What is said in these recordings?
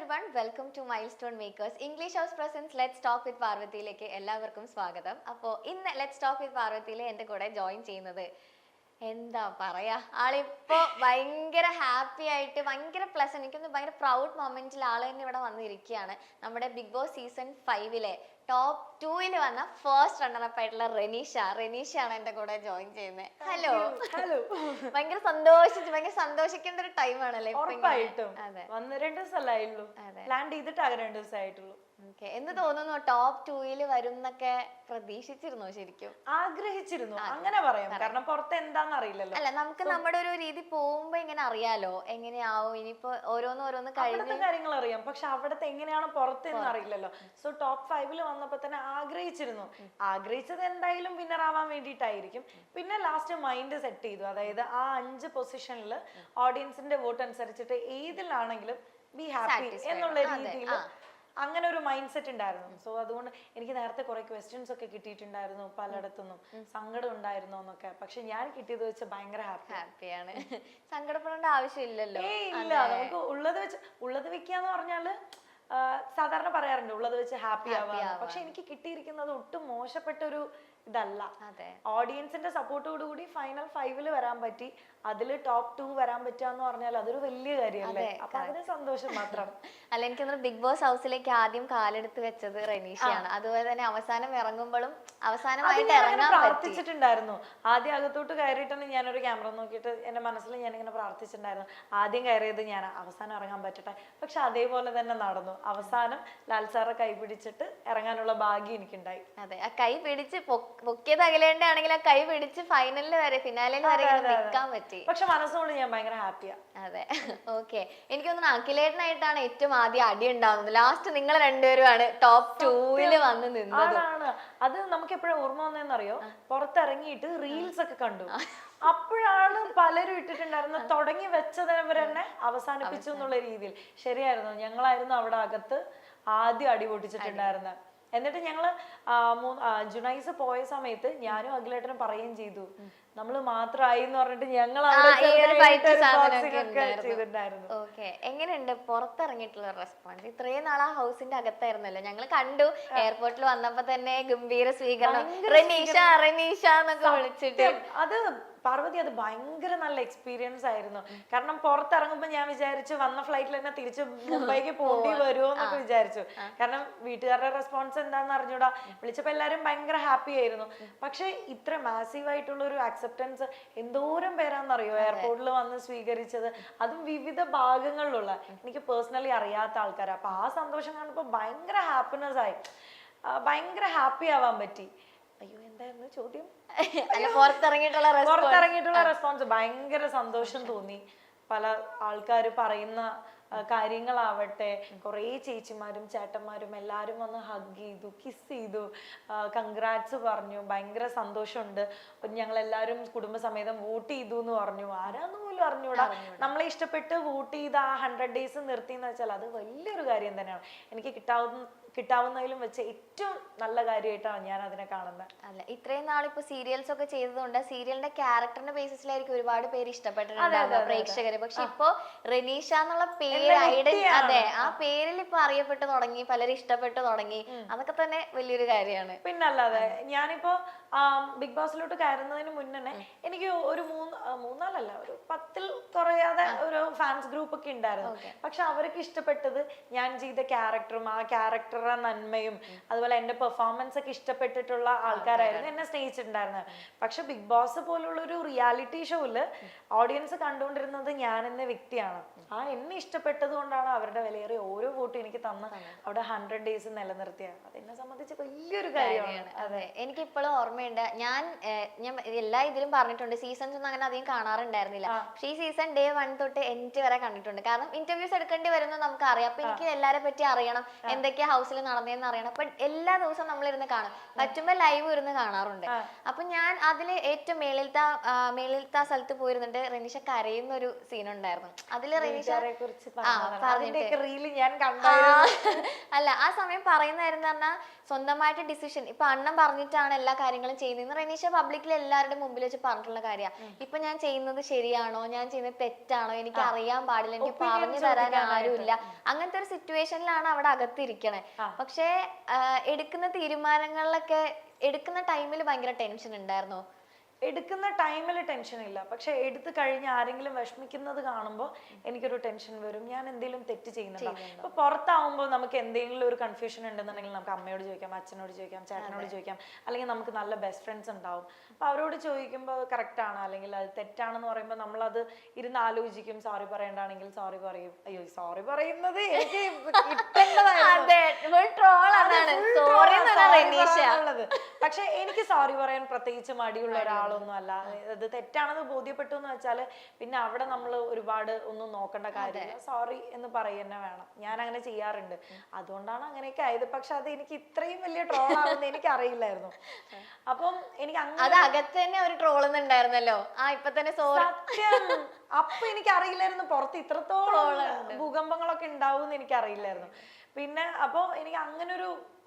everyone, welcome to Milestone Makers English House Presents Let's Talk with പാർവതിയിലേക്ക് എല്ലാവർക്കും സ്വാഗതം. അപ്പോൾ ഇന്ന് Let's Talk with പാർവതിയിലെ എൻ്റെ കൂടെ ജോയിൻ ചെയ്യുന്നത് എന്താ പറയാ, ആളിപ്പോ ഭയങ്കര ഹാപ്പി ആയിട്ട് ഭയങ്കര പ്ലസന്റ്, എനിക്കൊന്ന് ഭയങ്കര പ്രൗഡ് മൊമെന്റിൽ ആള് തന്നെ ഇവിടെ വന്നിരിക്കുകയാണ്. നമ്മുടെ ബിഗ് ബോസ് സീസൺ 5 ടോപ്പ് 2 വന്ന ഫസ്റ്റ് റണ്ണറപ്പ് ആയിട്ടുള്ള റെനീഷയാണ് എന്റെ കൂടെ ജോയിൻ ചെയ്യുന്നത്. Hello hello. ഭയങ്കര സന്തോഷിക്കേണ്ട ഒരു ടൈം ആണല്ലേ? ഉറപ്പായിട്ടും. വന്ന് 2 ദിവസമല്ലായുള്ളൂ, ലാൻഡ് ചെയ്തിട്ട് 2 ദിവസമായിട്ടുള്ളൂ. എന്ത് തോന്നുന്നു, ടോപ്പ് 2 വരും എന്നൊക്കെ പ്രതീക്ഷിച്ചിരുന്നോ? ശരിക്കും ആഗ്രഹിച്ചിരുന്നു, അങ്ങനെ പറയാം. കാരണം പുറത്ത് എന്താന്ന് അറിയില്ലല്ലോ. അല്ല, നമുക്ക് നമ്മുടെ ഒരു രീതി പോകുമ്പോ ഇങ്ങനെ അറിയാലോ എങ്ങനെയാവും. ഇനിയിപ്പോ ഓരോന്ന് കഴിഞ്ഞ കാര്യങ്ങൾ അറിയാം, പക്ഷെ അവിടത്തെ എങ്ങനെയാണ് പുറത്ത് എന്ന് അറിയില്ലല്ലോ. സോ ടോപ്പ് 5 വന്നപ്പോ തന്നെ ആഗ്രഹിച്ചത് എന്തായാലും വിന്നർ ആവാൻ വേണ്ടിയിട്ടായിരിക്കും. പിന്നെ ലാസ്റ്റ് മൈൻഡ് സെറ്റ് ചെയ്തു, അതായത് ആ 5 പൊസിഷനിൽ ഓഡിയൻസിന്റെ വോട്ട് അനുസരിച്ചിട്ട് ഏതിലാണെങ്കിലും ബി ഹാപ്പി എന്നുള്ള രീതിയിൽ അങ്ങനെ ഒരു മൈൻഡ് സെറ്റ് ഉണ്ടായിരുന്നു. സോ അതുകൊണ്ട് എനിക്ക് നേരത്തെ കുറെ ക്വസ്റ്റ്യൻസ് ഒക്കെ കിട്ടിയിട്ടുണ്ടായിരുന്നു പലയിടത്തുനിന്നും, സങ്കടം ഉണ്ടായിരുന്നോ എന്നൊക്കെ. പക്ഷെ ഞാൻ കിട്ടിയത് വെച്ച് ഭയങ്കര ഹാപ്പിയാണ്. സങ്കടപ്പെടേണ്ട ആവശ്യമില്ലല്ലോ. ഇല്ല, നമുക്ക് ഉള്ളത് വെക്കാന്ന് പറഞ്ഞാല് സാധാരണ പറയാറുണ്ട് ഉള്ളത് വെച്ച് ഹാപ്പി ആവാ. പക്ഷെ എനിക്ക് കിട്ടിയിരിക്കുന്നത് ഒട്ടും മോശപ്പെട്ട ഒരു ഇതല്ല. ഓഡിയൻസിന്റെ സപ്പോർട്ടോടുകൂടി ഫൈനൽ 5 വരാൻ പറ്റി, അതിൽ ടോപ്പ് 2 വരാൻ പറ്റാന്ന് പറഞ്ഞാൽ അതൊരു വലിയ കാര്യമല്ലേ. അപ്പൊ അതിന് സന്തോഷം മാത്രം. അല്ല, എനിക്ക് ബിഗ് ബോസ് ഹൗസിലേക്ക് ആദ്യം കാലെടുത്ത് വെച്ചത് റെനീഷയാണ്. അതുപോലെ തന്നെ അവസാനം ഇറങ്ങുമ്പോഴും അവസാനമായിട്ട് ഇറങ്ങാൻ പ്രാർത്ഥിച്ചിട്ടുണ്ടായിരുന്നു. ആദ്യം അകത്തോട്ട് കയറിയിട്ടാണ് ഞാനൊരു ക്യാമറ നോക്കിയിട്ട് എന്റെ മനസ്സിൽ ഞാനിങ്ങനെ പ്രാർത്ഥിച്ചിട്ടുണ്ടായിരുന്നു, ആദ്യം കയറിയത് ഞാൻ, അവസാനം ഇറങ്ങാൻ പറ്റട്ടെ. പക്ഷെ അതേപോലെ തന്നെ നടന്നു. അവസാനം ലാൽ സാറെ കൈ പിടിച്ചിട്ട് ഇറങ്ങാനുള്ള ഭാഗ്യം എനിക്കുണ്ടായി. അതെ, ആ കൈ പിടിച്ച് പൊക്കിയത് അഖിലേണ്ടാണെങ്കിൽ ആ കൈ പിടിച്ച് ഫിനാലിൽ വരെ നിൽക്കാൻ പറ്റി. പക്ഷെ മനസ്സുകൊണ്ട് ഞാൻ ഭയങ്കര ഹാപ്പിയാ. അതെ, ഓക്കെ. എനിക്ക് തോന്നുന്നു അഖിലേട്ടനായിട്ടാണ് ഏറ്റവും ആദ്യം അടി ഉണ്ടാവുന്നത്. ലാസ്റ്റ് നിങ്ങൾ രണ്ടുപേരുമാണ് ടോപ്പ് 2 വന്ന് നിന്നത്. അത് നമുക്ക് എപ്പോഴും ഓർമ്മ വന്നതെന്നറിയോ, പുറത്തിറങ്ങിയിട്ട് റീൽസ് ഒക്കെ കണ്ടു. അപ്പോഴാണ് പലരും ഇട്ടിട്ടുണ്ടായിരുന്നു, തുടങ്ങി വെച്ചതവർ തന്നെ അവസാനിപ്പിച്ചു എന്നുള്ള രീതിയിൽ. ശരിയായിരുന്നു, ഞങ്ങളായിരുന്നു അവിടെ അകത്ത് ആദ്യം അടി പൊട്ടിച്ചിട്ടുണ്ടായിരുന്നത്. എന്നിട്ട് ഞങ്ങള് ജുനൈസ് പോയ സമയത്ത് ഞാനും അഖിലേട്ടനും പറയുകയും ചെയ്തു, നമ്മള് മാത്രമായി എന്ന് പറഞ്ഞിട്ട് ഞങ്ങൾ ചെയ്തിട്ടുണ്ടായിരുന്നു. ഓക്കെ, എങ്ങനെയുണ്ട് പുറത്തിറങ്ങിയിട്ടുള്ള റെസ്പോൺസ്? ഇത്രയും നാൾ ആ ഹൗസിന്റെ അകത്തായിരുന്നല്ലോ, ഞങ്ങൾ കണ്ടു എയർപോർട്ടിൽ വന്നപ്പോ തന്നെ ഗംഭീര സ്വീകരണം, റെനീഷ എന്നൊക്കെ വിളിച്ചിട്ട്. അത് പാർവതി, അത് ഭയങ്കര നല്ല എക്സ്പീരിയൻസ് ആയിരുന്നു. കാരണം പുറത്തിറങ്ങുമ്പോ ഞാൻ വിചാരിച്ചു വന്ന ഫ്ലൈറ്റിൽ തന്നെ തിരിച്ച് മുംബൈക്ക് പോണ്ടി വരുമോ എന്നൊക്കെ വിചാരിച്ചു. കാരണം വീട്ടുകാരുടെ റെസ്പോൺസ് എന്താന്ന് അറിഞ്ഞൂടാ. വിളിച്ചപ്പോ എല്ലാരും ഭയങ്കര ഹാപ്പി ആയിരുന്നു. പക്ഷെ ഇത്ര മാസീവ് ആയിട്ടുള്ള ഒരു ആക്സെപ്റ്റൻസ് എന്തോരം പേരാന്നറിയോ എയർപോർട്ടിൽ വന്ന് സ്വീകരിച്ചത്, അതും വിവിധ ഭാഗങ്ങളിലുള്ള എനിക്ക് പേഴ്സണലി അറിയാത്ത ആൾക്കാർ. അപ്പൊ ആ സന്തോഷം കാണുമ്പോ ഭയങ്കര ഹാപ്പിനെസ് ആയി, ഭയങ്കര ഹാപ്പി ആവാൻ പറ്റി. അയ്യോ, എന്തായിരുന്നു ചോദ്യം? പുറത്തിറങ്ങിയിട്ടുള്ള റെസ്പോൺസ് ഭയങ്കര സന്തോഷം തോന്നി. പല ആൾക്കാർ പറയുന്ന കാര്യങ്ങളാവട്ടെ, കുറേ ചേച്ചിമാരും ചേട്ടന്മാരും എല്ലാരും വന്ന് ഹഗ് ചെയ്തു, കിസ് ചെയ്തു, കൺഗ്രാറ്റ്സ് പറഞ്ഞു. ഭയങ്കര സന്തോഷമുണ്ട്. ഞങ്ങൾ എല്ലാവരും കുടുംബസമേതം വോട്ട് ചെയ്തു എന്ന് പറഞ്ഞു. ആരാന്ന് പോലും അറിഞ്ഞൂടാ. നമ്മളെ ഇഷ്ടപ്പെട്ട് വോട്ട് ചെയ്ത് ആ 100 days നിർത്തി എന്ന് വെച്ചാൽ അത് വലിയൊരു കാര്യം തന്നെയാണ്. എനിക്ക് കിട്ടാവുന്നതിലും വെച്ച് ഏറ്റവും നല്ല കാര്യമായിട്ടാണ് ഞാൻ അതിനെ കാണുന്നത്. അല്ല, ഇത്രയും നാളിപ്പോ സീരിയൽസ് ഒക്കെ ചെയ്തതുകൊണ്ട് സീരിയലിന്റെ ക്യാരക്ടറിന്റെ ബേസിസിലായിരിക്കും ഒരുപാട് പേര് ഇഷ്ടപ്പെട്ടിട്ടുണ്ടാവുക പ്രേക്ഷകര്. പക്ഷെ ഇപ്പൊ റെനീഷ എന്നുള്ള പേര്, അതെ, ആ പേരിൽ ഇപ്പൊ അറിയപ്പെട്ടു തുടങ്ങി, പലരും ഇഷ്ടപ്പെട്ടു തുടങ്ങി. അതൊക്കെ തന്നെ വലിയൊരു കാര്യമാണ്. പിന്നല്ലാതെ ഞാനിപ്പോ ബിഗ് ബോസിലോട്ട് കയറുന്നതിന് മുന്നേ എനിക്ക് ഒരു 3-4 ഒരു 10 കുറയാതെ ഒരു ഫാൻസ് ഗ്രൂപ്പ് ഒക്കെ ഉണ്ടായിരുന്നു. പക്ഷെ അവർക്ക് ഇഷ്ടപ്പെട്ടത് ഞാൻ ചെയ്ത ക്യാരക്ടറും ആ ക്യാരക്ടറുടെ നന്മയും അതുപോലെ എന്റെ പെർഫോമൻസ് ഒക്കെ ഇഷ്ടപ്പെട്ടിട്ടുള്ള ആൾക്കാരായിരുന്നു എന്നെ സ്നേഹിച്ചിട്ടുണ്ടായിരുന്നത്. പക്ഷെ ബിഗ് ബോസ് പോലുള്ള ഒരു റിയാലിറ്റി ഷോയില് ഓഡിയൻസ് കണ്ടുകൊണ്ടിരുന്നത് ഞാൻ എന്ന വ്യക്തിയാണ്. ആ എന്നെ ഇഷ്ടപ്പെട്ടത് കൊണ്ടാണ് അവരുടെ വിലയേറിയ ഓരോ വോട്ടും എനിക്ക് തന്ന് അവിടെ 100 days നിലനിർത്തിയത്. അതെന്നെ സംബന്ധിച്ച് വലിയൊരു കാര്യമാണ്. അതെ, എനിക്ക് ഇപ്പോഴും ഓർമ്മയുണ്ട്. ഞാൻ എല്ലാ ഇതിലും പറഞ്ഞിട്ടുണ്ട്, സീസൺസ് ഒന്നും അങ്ങനെ അധികം കാണാറുണ്ടായിരുന്നില്ല. പക്ഷെ ഈ സീസൺ ഡേ 1 തൊട്ട് എൻഡ് വരെ കണ്ടിട്ടുണ്ട്. കാരണം ഇന്റർവ്യൂസ് എടുക്കേണ്ടി വരുന്നത് നമുക്ക് അറിയാം. അപ്പൊ എനിക്ക് എല്ലാരെ പറ്റി അറിയണം, എന്തൊക്കെയാ ഹൗസിൽ ഹൗസിൽ നടന്നതെന്ന് അറിയണം. അപ്പൊ എല്ലാ ദിവസവും നമ്മളിരുന്ന് കാണും, പറ്റുമ്പോ ലൈവ് ഇരുന്ന് കാണാറുണ്ട്. അപ്പൊ ഞാൻ അതില് ഏറ്റവും മേളിലത്തെ സ്ഥലത്ത് പോയിരുന്നിട്ട് റെനീഷ കരയുന്ന ഒരു സീൻ ഉണ്ടായിരുന്നു. അതില് റെനീഷ അല്ല ആ സമയം പറയുന്നതായിരുന്നു പറഞ്ഞാൽ സ്വന്തമായിട്ട് ഡിസിഷൻ, ഇപ്പൊ അണ്ണൻ പറഞ്ഞിട്ടാണ് എല്ലാ കാര്യങ്ങളും ചെയ്യുന്നത്. റെനീഷ പബ്ലിക്കിൽ എല്ലാവരുടെ മുമ്പിൽ വെച്ച് പറഞ്ഞിട്ടുള്ള കാര്യമാണ്. ഇപ്പൊ ഞാൻ ചെയ്യുന്നത് ശരിയാണോ, ഞാൻ ചെയ്യുന്നത് തെറ്റാണോ, എനിക്ക് അറിയാൻ പാടില്ല, എനിക്ക് പറഞ്ഞു തരാൻ ആരുമില്ല, അങ്ങനത്തെ ഒരു സിറ്റുവേഷനിലാണ് അവിടെ അകത്തിരിക്കണേ. പക്ഷെ എടുക്കുന്ന തീരുമാനങ്ങളിലൊക്കെ എടുക്കുന്ന ടൈമിൽ ഭയങ്കര ടെൻഷൻ ഉണ്ടായിരുന്നോ? എടുക്കുന്ന ടൈമിൽ ടെൻഷൻ ഇല്ല, പക്ഷെ എടുത്തു കഴിഞ്ഞ് ആരെങ്കിലും വിഷമിക്കുന്നത് കാണുമ്പോൾ എനിക്കൊരു ടെൻഷൻ വരും. ഞാൻ എന്തെങ്കിലും തെറ്റ് ചെയ്യുന്നുണ്ടോ? ഇപ്പൊ പുറത്താവുമ്പോൾ നമുക്ക് എന്തെങ്കിലും ഒരു കൺഫ്യൂഷൻ ഉണ്ടെന്നുണ്ടെങ്കിൽ നമുക്ക് അമ്മയോട് ചോദിക്കാം, അച്ഛനോട് ചോദിക്കാം, ചേട്ടനോട് ചോദിക്കാം, അല്ലെങ്കിൽ നമുക്ക് നല്ല ബെസ്റ്റ് ഫ്രണ്ട്സ് ഉണ്ടാവും. അപ്പൊ അവരോട് ചോദിക്കുമ്പോൾ കറക്റ്റ് ആണ് അല്ലെങ്കിൽ അത് തെറ്റാണെന്ന് പറയുമ്പോൾ നമ്മളത് ഇരുന്ന് ആലോചിക്കും. സോറി പറയണ്ടാണെങ്കിൽ സോറി പറയും. അയ്യോ സോറി പറയുന്നത് എനിക്ക് പക്ഷെ എനിക്ക് സോറി പറയാൻ പ്രത്യേകിച്ച് മടിയുള്ള ഒരാളൊന്നും അല്ല. അത് തെറ്റാണെന്ന് ബോധ്യപ്പെട്ടു എന്ന് വെച്ചാല് പിന്നെ അവിടെ നമ്മൾ ഒരുപാട് ഒന്നും നോക്കേണ്ട കാര്യമില്ല, സോറി എന്ന് പറയുന്നെ വേണം. ഞാൻ അങ്ങനെ ചെയ്യാറുണ്ട്, അതുകൊണ്ടാണ് അങ്ങനെയൊക്കെ ആയത്. പക്ഷെ അത് എനിക്ക് ഇത്രയും വലിയ ട്രോൾ ആവുന്ന എനിക്ക് അറിയില്ലായിരുന്നു. അപ്പം എനിക്ക് അങ്ങനെ അകത്ത് തന്നെ ഒരു ട്രോളുന്നുണ്ടായിരുന്നല്ലോ, ഇപ്പൊ തന്നെ സത്യം. അപ്പൊ എനിക്ക് അറിയില്ലായിരുന്നു പുറത്ത് ഇത്രത്തോളം ഭൂകമ്പങ്ങളൊക്കെ ഉണ്ടാവും എനിക്ക് അറിയില്ലായിരുന്നു. പിന്നെ അപ്പൊ എനിക്ക് അങ്ങനെ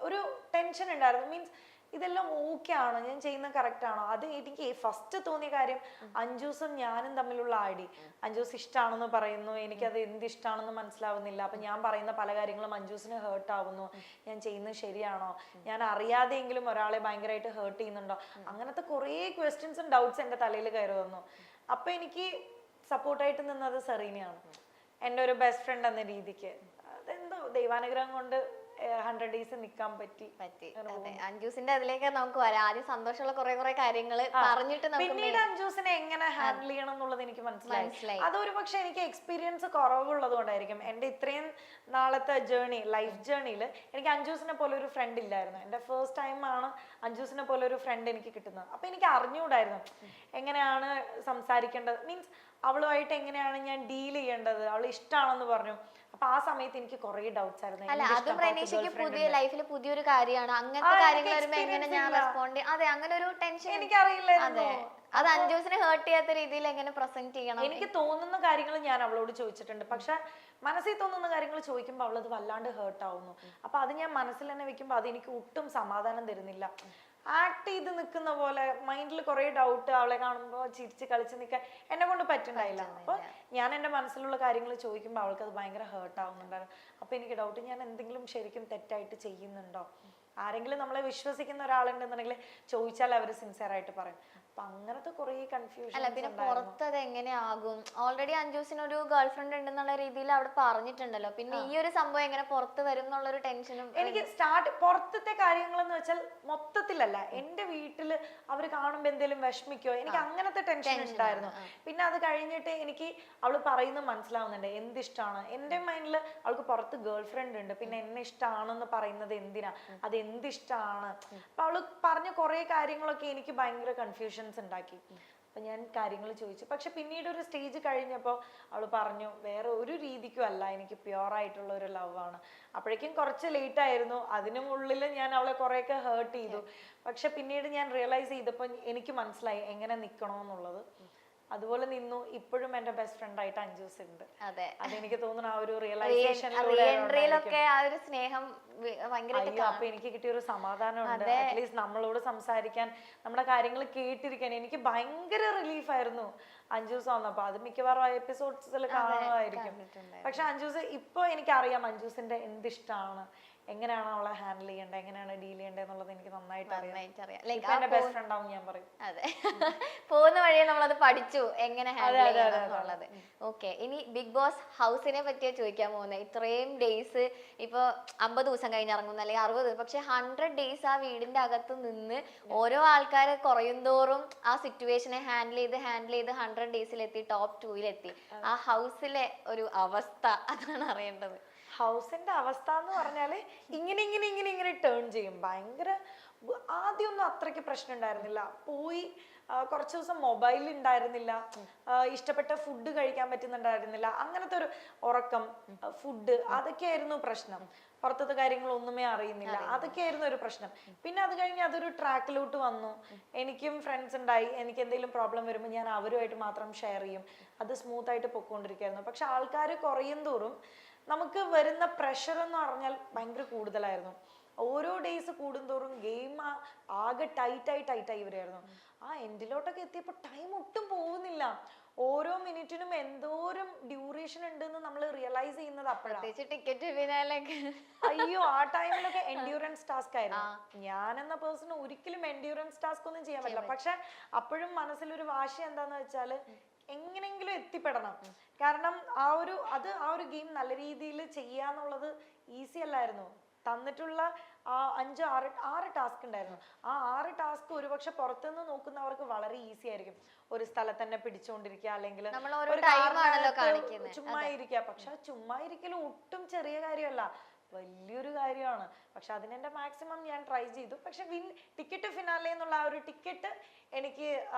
ഒരു ടെൻഷൻ ഉണ്ടായിരുന്നു. മീൻസ് ഇതെല്ലാം ഓക്കെ ആണോ, ഞാൻ ചെയ്യുന്നത് കറക്റ്റ് ആണോ? അത് എനിക്ക് ഫസ്റ്റ് തോന്നിയ കാര്യം അഞ്ജൂസും ഞാനും തമ്മിലുള്ള ആടി. അഞ്ജൂസ് ഇഷ്ടമാണെന്ന് പറയുന്നു, എനിക്കത് എന്ത് ഇഷ്ടമാണെന്ന് മനസ്സിലാവുന്നില്ല. അപ്പൊ ഞാൻ പറയുന്ന പല കാര്യങ്ങളും അഞ്ജൂസിന് ഹേർട്ട് ആവുന്നു. ഞാൻ ചെയ്യുന്നത് ശരിയാണോ, ഞാൻ അറിയാതെയെങ്കിലും ഒരാളെ ഭയങ്കരമായിട്ട് ഹേർട്ട് ചെയ്യുന്നുണ്ടോ, അങ്ങനത്തെ കുറേ ക്വസ്റ്റ്യൻസും ഡൗട്ട്സ് എൻ്റെ തലയിൽ കയറി വന്നു. അപ്പൊ എനിക്ക് സപ്പോർട്ടായിട്ട് നിന്നത് സെറീനയാണ്, എൻ്റെ ഒരു ബെസ്റ്റ് ഫ്രണ്ട് എന്ന രീതിക്ക്. അതെന്തോ ദൈവാനുഗ്രഹം കൊണ്ട് 100 days നിൽക്കാൻ പറ്റി. അതെ, അഞ്ജൂസിന്റെ അതിലേക്ക് നമുക്ക് വരാം. ആദ്യം സന്തോഷമുള്ള കുറെ കാര്യങ്ങൾ പറഞ്ഞിട്ട് പിന്നീട് അഞ്ജൂസിനെ എങ്ങനെ ഹാൻഡിൽ ചെയ്യണം എന്നുള്ളത് എനിക്ക് മനസ്സിലായി. അതൊരു പക്ഷെ എനിക്ക് എക്സ്പീരിയൻസ് കുറവുള്ളത് കൊണ്ടായിരിക്കും. എന്റെ ഇത്രയും നാളത്തെ ലൈഫ് ജേർണിയിൽ എനിക്ക് അഞ്ജൂസിനെ പോലെ ഒരു ഫ്രണ്ട് ഇല്ലായിരുന്നു. എന്റെ ഫസ്റ്റ് ടൈം ആണ് അഞ്ജൂസിനെ പോലെ ഒരു ഫ്രണ്ട് എനിക്ക് കിട്ടുന്നത്. അപ്പൊ എനിക്ക് അറിഞ്ഞുകൂടായിരുന്നു എങ്ങനെയാണ് സംസാരിക്കേണ്ടത്, മീൻസ് അവളുമായിട്ട് എങ്ങനെയാണ് ഞാൻ ഡീൽ ചെയ്യേണ്ടത്. അവൾ ഇഷ്ടമാണെന്ന് പറഞ്ഞു. അപ്പൊ ആ സമയത്ത് എനിക്ക് കുറെ ഡൗട്ട്സ് ആയിരുന്നു. പുതിയ ലൈഫിൽ പുതിയൊരു കാര്യമാണ്, അങ്ങനത്തെ കാര്യങ്ങൾ വരുമ്പോ എങ്ങനെ ഞാൻ റെസ്പോണ്ട്, അതെ അങ്ങനെ ഒരു ടെൻഷൻ എനിക്കറിയില്ലായിരുന്നു. അത് അഞ്ജൂസിനെ ഹേർട്ട് ചെയ്യാത്ത രീതിയിൽ എങ്ങനെ പ്രസന്റ് ചെയ്യണം. എനിക്ക് തോന്നുന്ന കാര്യങ്ങൾ ഞാൻ അവളോട് ചോദിച്ചിട്ടുണ്ട്, പക്ഷെ മനസ്സിൽ തോന്നുന്ന കാര്യങ്ങൾ ചോദിക്കുമ്പോൾ അവളത് വല്ലാണ്ട് ഹേർട്ട് ആവുന്നു. അപ്പൊ അത് ഞാൻ മനസ്സിൽ തന്നെ വെക്കുമ്പോൾ അത് എനിക്ക് ഒട്ടും സമാധാനം തരുന്നില്ല. ആക്ട് ചെയ്ത് നിൽക്കുന്ന പോലെ മൈൻഡിൽ കുറെ ഡൗട്ട്, അവളെ കാണുമ്പോൾ ചിരിച്ച് കളിച്ച് നിൽക്കാൻ എന്നെ കൊണ്ട് പറ്റുന്നുണ്ടായില്ല. അപ്പൊ ഞാൻ എൻ്റെ മനസ്സിലുള്ള കാര്യങ്ങൾ ചോദിക്കുമ്പോൾ അവൾക്ക് അത് ഭയങ്കര ഹേർട്ട് ആവുന്നുണ്ടായിരുന്നു. അപ്പൊ എനിക്ക് ഡൗട്ട്, ഞാൻ എന്തെങ്കിലും ശരിക്കും തെറ്റായിട്ട് ചെയ്യുന്നുണ്ടോ? ആരെങ്കിലും നമ്മളെ വിശ്വസിക്കുന്ന ഒരാളുണ്ടെന്നുണ്ടെങ്കിൽ ചോദിച്ചാൽ അവർ സിൻസിയർ ആയിട്ട് പറയും. അപ്പൊ അങ്ങനത്തെ കുറെ കൺഫ്യൂഷൻ. അല്ല പിന്നെ പുറത്ത് അത് എങ്ങനെയാകും? ഓൾറെഡി അഞ്ജൂസിന് ഒരു ഗേൾ ഫ്രണ്ട് ഉണ്ടെന്നുള്ള രീതിയിൽ അവിടെ പറഞ്ഞിട്ടുണ്ടല്ലോ, പിന്നെ ഈ ഒരു സംഭവം എങ്ങനെ പുറത്ത് വരും എന്നുള്ളൊരു ടെൻഷനും എനിക്ക് പുറത്തത്തെ കാര്യങ്ങൾ എന്ന് വെച്ചാൽ മൊത്തത്തിലല്ല, എന്റെ വീട്ടില് അവർ കാണുമ്പോ എന്തെങ്കിലും വിഷമിക്കോ, എനിക്ക് അങ്ങനത്തെ ടെൻഷൻ ഉണ്ടായിരുന്നു. പിന്നെ അത് കഴിഞ്ഞിട്ട് എനിക്ക് അവള് പറയുന്നത് മനസ്സിലാവുന്നുണ്ട് എന്തിഷ്ടമാണ്. എന്റെ മൈൻഡിൽ അവൾക്ക് പുറത്ത് ഗേൾ ഫ്രണ്ട് ഉണ്ട്, പിന്നെ എന്നെ ഇഷ്ടമാണെന്ന് പറയുന്നത് എന്തിനാ, അത് എന്തിഷ്ടമാണ്. അപ്പൊ അവള് പറഞ്ഞ കുറെ കാര്യങ്ങളൊക്കെ എനിക്ക് ഭയങ്കര കൺഫ്യൂഷൻസ് ഉണ്ടാക്കി. അപ്പൊ ഞാൻ കാര്യങ്ങൾ ചോദിച്ചു. പക്ഷെ പിന്നീട് ഒരു സ്റ്റേജ് കഴിഞ്ഞപ്പോൾ അവള് പറഞ്ഞു വേറെ ഒരു രീതിക്കും അല്ല, എനിക്ക് പ്യുവർ ആയിട്ടുള്ള ഒരു ലവ് ആണ്. അപ്പോഴേക്കും കുറച്ച് ലേറ്റ് ആയിരുന്നു, അതിനുള്ളിൽ ഞാൻ അവളെ കുറെയൊക്കെ ഹേർട്ട് ചെയ്തു. പക്ഷെ പിന്നീട് ഞാൻ റിയലൈസ് ചെയ്തപ്പോൾ എനിക്ക് മനസ്സിലായി എങ്ങനെ നിൽക്കണമെന്നുള്ളത്. അതുപോലെ നിന്നു. ഇപ്പോഴും എന്റെ ബെസ്റ്റ് ഫ്രണ്ട് ആയിട്ട് അഞ്ജൂസ് ഉണ്ട്. അതെനിക്ക് തോന്നുന്നു ആ ഒരു റിയലൈസേഷനിലൂടെ ആ ഒരു സ്നേഹം ഭയങ്കരമായിട്ട്. അപ്പൊ എനിക്ക് കിട്ടിയ ഒരു സമാധാനമുണ്ട്. അറ്റ്ലീസ്റ്റ് നമ്മളോട് സംസാരിക്കാൻ, നമ്മുടെ കാര്യങ്ങൾ കേട്ടിരിക്കാൻ എനിക്ക് ഭയങ്കര റിലീഫ് ആയിരുന്നു അഞ്ജൂസ് വന്നപ്പോ. അത് മിക്കവാറും എപ്പിസോഡ്സിൽ കാണുമായിരിക്കും. പക്ഷെ അഞ്ജൂസ് ഇപ്പൊ എനിക്കറിയാം അഞ്ജൂസിന്റെ എന്തിഷ്ടമാണ്, എങ്ങനെയാണ് അവളെ ഹാൻഡിൽ ചെയ്യേണ്ടത്, എങ്ങനെയാണ് ഡീൽ ചെയ്യേണ്ടത് എന്നുള്ളത് എനിക്ക് നന്നായിട്ട് അറിയാം. ബെസ്റ്റ് ഫ്രണ്ട് ആവും ഞാൻ പറയും. അതെ, പോകുന്ന വഴിയെ നമ്മളത് പഠിച്ചു എങ്ങനെ ഹാൻഡിൽ ചെയ്യണം എന്നുള്ളത്. ഓക്കെ, ഇനി ബിഗ് ബോസ് ഹൗസിനെ പറ്റിയാ ചോദിക്കാൻ പോകുന്നത്. ഇത്രയും ഡേയ്സ്, ഇപ്പൊ 50 ദിവസം കഴിഞ്ഞ് ഇറങ്ങുന്നു അല്ലെങ്കിൽ 60, പക്ഷെ 100 days ആ വീടിന്റെ അകത്ത് നിന്ന് ഓരോ ആൾക്കാരെ കുറയും തോറും ആ സിറ്റുവേഷനെ ഹാൻഡിൽ ചെയ്ത് 100 days ടോപ്പ് 2 ആ ഹൗസിലെ ഒരു അവസ്ഥ അതാണ് അറിയേണ്ടത്. ഹൗസിന്റെ അവസ്ഥ എന്ന് പറഞ്ഞാല് ഇങ്ങനെ ടേൺ ചെയ്യും. ഭയങ്കര ആദ്യമൊന്നും അത്രയ്ക്ക് പ്രശ്നം ഉണ്ടായിരുന്നില്ല. പോയി കുറച്ച് ദിവസം മൊബൈൽ ഉണ്ടായിരുന്നില്ല, ഇഷ്ടപ്പെട്ട ഫുഡ് കഴിക്കാൻ പറ്റുന്നുണ്ടായിരുന്നില്ല, അങ്ങനത്തെ ഒരു ഉറക്കം, ഫുഡ്, അതൊക്കെയായിരുന്നു പ്രശ്നം. പുറത്തത്തെ കാര്യങ്ങളൊന്നുമേ അറിയുന്നില്ല, അതൊക്കെയായിരുന്നു ഒരു പ്രശ്നം. പിന്നെ അത് കഴിഞ്ഞ് അതൊരു ട്രാക്കിലോട്ട് വന്നു. എനിക്കും ഫ്രണ്ട്സ് ഉണ്ടായി. എനിക്ക് എന്തെങ്കിലും പ്രോബ്ലം വരുമ്പോൾ ഞാൻ അവരുമായിട്ട് മാത്രം ഷെയർ ചെയ്യും. അത് സ്മൂത്ത് ആയിട്ട് പൊയ്ക്കൊണ്ടിരിക്കുകയായിരുന്നു. പക്ഷെ ആൾക്കാർ കുറയും തോറും നമുക്ക് വരുന്ന പ്രഷർ എന്ന് പറഞ്ഞാൽ ഭയങ്കര കൂടുതലായിരുന്നു. ഓരോ ഡേയ്സ് കൂടുന്തോറും ഗെയിം ആകെ ടൈറ്റായി വരികയായിരുന്നു. ആ എൻഡിലോട്ടൊക്കെ എത്തിയപ്പോൾ ടൈം ഒട്ടും പോകുന്നില്ല. ഓരോ മിനിറ്റിനും എന്തോരം ഡ്യൂറേഷൻ ഉണ്ടെന്ന് നമ്മൾ റിയലൈസ് ചെയ്യുന്നത് അപ്പോഴാണ്. ടിക്കറ്റ് ഫിനാലൊക്കെ അയ്യോ, ആ ടൈമിലൊക്കെ എൻഡ്യൂറൻസ് ടാസ്ക് ആയിരുന്നു. ഞാനെന്ന പേഴ്സൺ ഒരിക്കലും എൻഡ്യൂറൻസ് ടാസ്ക് ഒന്നും ചെയ്യാൻ പറ്റില്ല. പക്ഷെ അപ്പോഴും മനസ്സിലൊരു വാശി എന്താന്ന് വെച്ചാൽ എങ്ങനെങ്കിലും എത്തിപ്പെടണം. കാരണം ആ ഒരു ഗെയിം നല്ല രീതിയിൽ ചെയ്യാന്നുള്ളത് ഈസി അല്ലായിരുന്നു. തന്നിട്ടുള്ള ആ 5-6 ടാസ്ക് ഉണ്ടായിരുന്നു. ആ 6 ടാസ്ക് ഒരുപക്ഷെ പുറത്തുനിന്ന് നോക്കുന്നവർക്ക് വളരെ ഈസി ആയിരിക്കും. ഒരു സ്ഥലത്ത് തന്നെ പിടിച്ചുകൊണ്ടിരിക്കുക, അല്ലെങ്കിൽ ചുമ്മാ ഇരിക്കുക. പക്ഷെ ചുമ്മാ ഇരിക്കലും ഒട്ടും ചെറിയ കാര്യമല്ല, വലിയൊരു കാര്യമാണ്. പക്ഷെ അതിനെന്റെ മാക്സിമം ഞാൻ ട്രൈ ചെയ്തു. പക്ഷെ ടിക്കറ്റ് ഫിനാലെ എന്നുള്ള ആ ഒരു ടിക്കറ്റ് എനിക്ക്